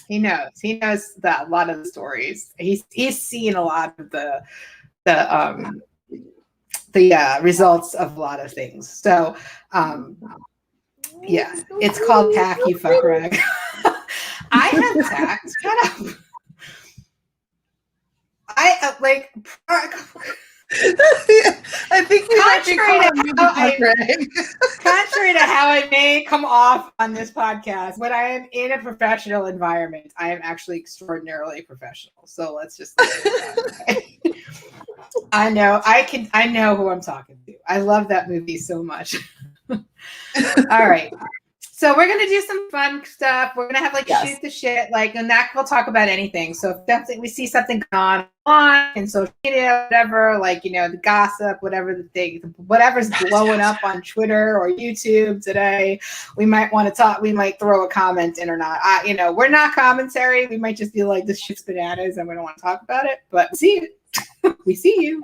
He knows a lot of the stories. He's seen a lot of the results of a lot of things. So yeah, it's called tack, you fuck rag. I have tact. Shut up. I think we might be contrary to how I may come off on this podcast, when I am in a professional environment, I am actually extraordinarily professional. So let's just I know who I'm talking to. I love that movie so much. All right. So we're going to do some fun stuff. We're going to have shoot the shit, and that we'll talk about anything. So if definitely we see something going on in social media, whatever, the gossip, whatever the thing, whatever's blowing up on Twitter or YouTube today, we might want to talk. We might throw a comment in or not. We're not commentary. We might just be like, this shit's bananas and we don't want to talk about it, but we see you.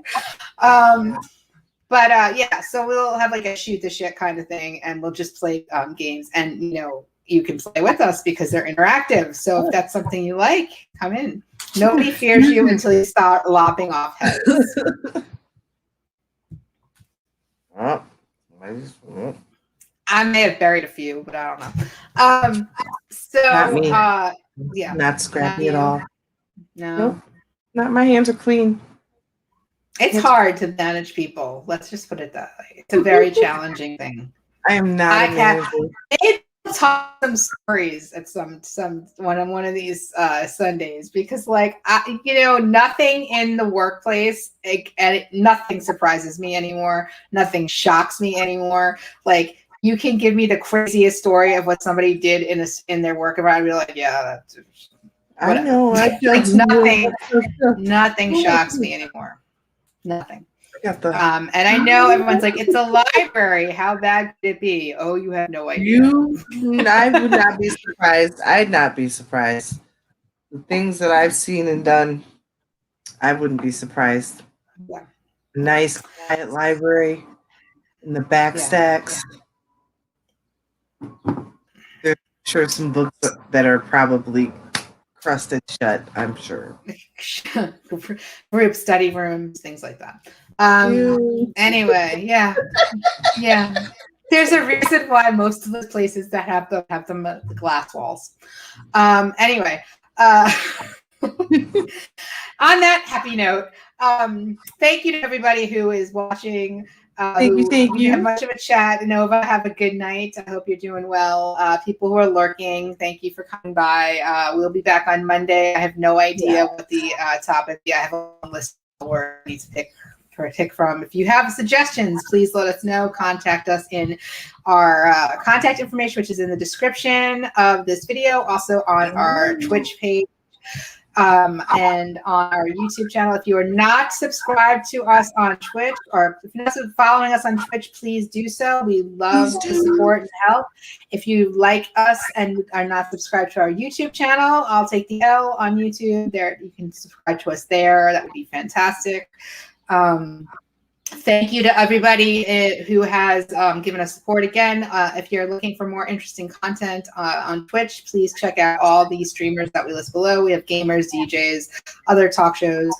So we'll have a shoot the shit kind of thing, and we'll just play games, and you can play with us because they're interactive. So if that's something you like, come in. Nobody fears you until you start lopping off heads. I may have buried a few, but I don't know. Not me. Yeah, not scrappy at all. No, nope. Not my hands are clean. It's hard to manage people. Let's just put it that way. It's a very challenging thing. I am not a manager. I'll talk some stories at one of these Sundays, because nothing in the workplace, nothing surprises me anymore. Nothing shocks me anymore. You can give me the craziest story of what somebody did in their work environment. I'd be like, yeah, that's whatever. I know. Nothing shocks me anymore. Nothing. And I know everyone's like, it's a library. How bad could it be? Oh, you have no idea. I would not be surprised. I'd not be surprised. The things that I've seen and done, I wouldn't be surprised. Yeah. Nice, quiet library in the back stacks. There's sure some books that are probably crusted shut, I'm sure. Group study rooms, things like that. Anyway, yeah. There's a reason why most of the places that have them the glass walls. Anyway, on that happy note, thank you to everybody who is watching. Thank you. Have much of a chat. Nova, have a good night. I hope you're doing well. People who are lurking, thank you for coming by. We'll be back on Monday. I have no idea what the topic. I have a list of words I need to pick from. If you have suggestions, please let us know. Contact us in our contact information, which is in the description of this video, also on our Twitch page. And on our YouTube channel. If you are not subscribed to us on Twitch, or if you're not following us on Twitch, please do so. We love the support and help. If you like us and are not subscribed to our YouTube channel, I'll take the L on YouTube. There, you can subscribe to us there. That would be fantastic. Thank you to everybody who has given us support again. If you're looking for more interesting content on Twitch, please check out all the streamers that we list below. We have gamers, DJs, other talk shows,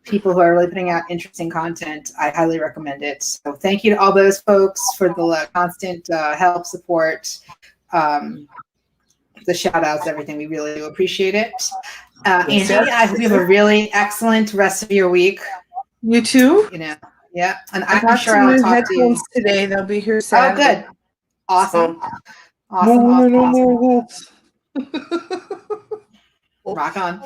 people who are really putting out interesting content. I highly recommend it. So thank you to all those folks for the constant help, support, the shout outs, everything. We really do appreciate it. Angie, I hope you have a really excellent rest of your week. You too. Yeah, and I'm sure I'll talk to you today. They'll be here Saturday. Oh, good. Awesome. Awesome. Rock on.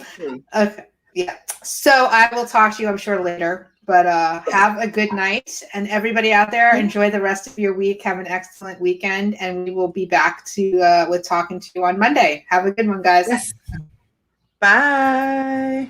Okay. Yeah. So I will talk to you, I'm sure, later. But have a good night. And everybody out there, enjoy the rest of your week. Have an excellent weekend. And we will be back with talking to you on Monday. Have a good one, guys. Yes. Bye.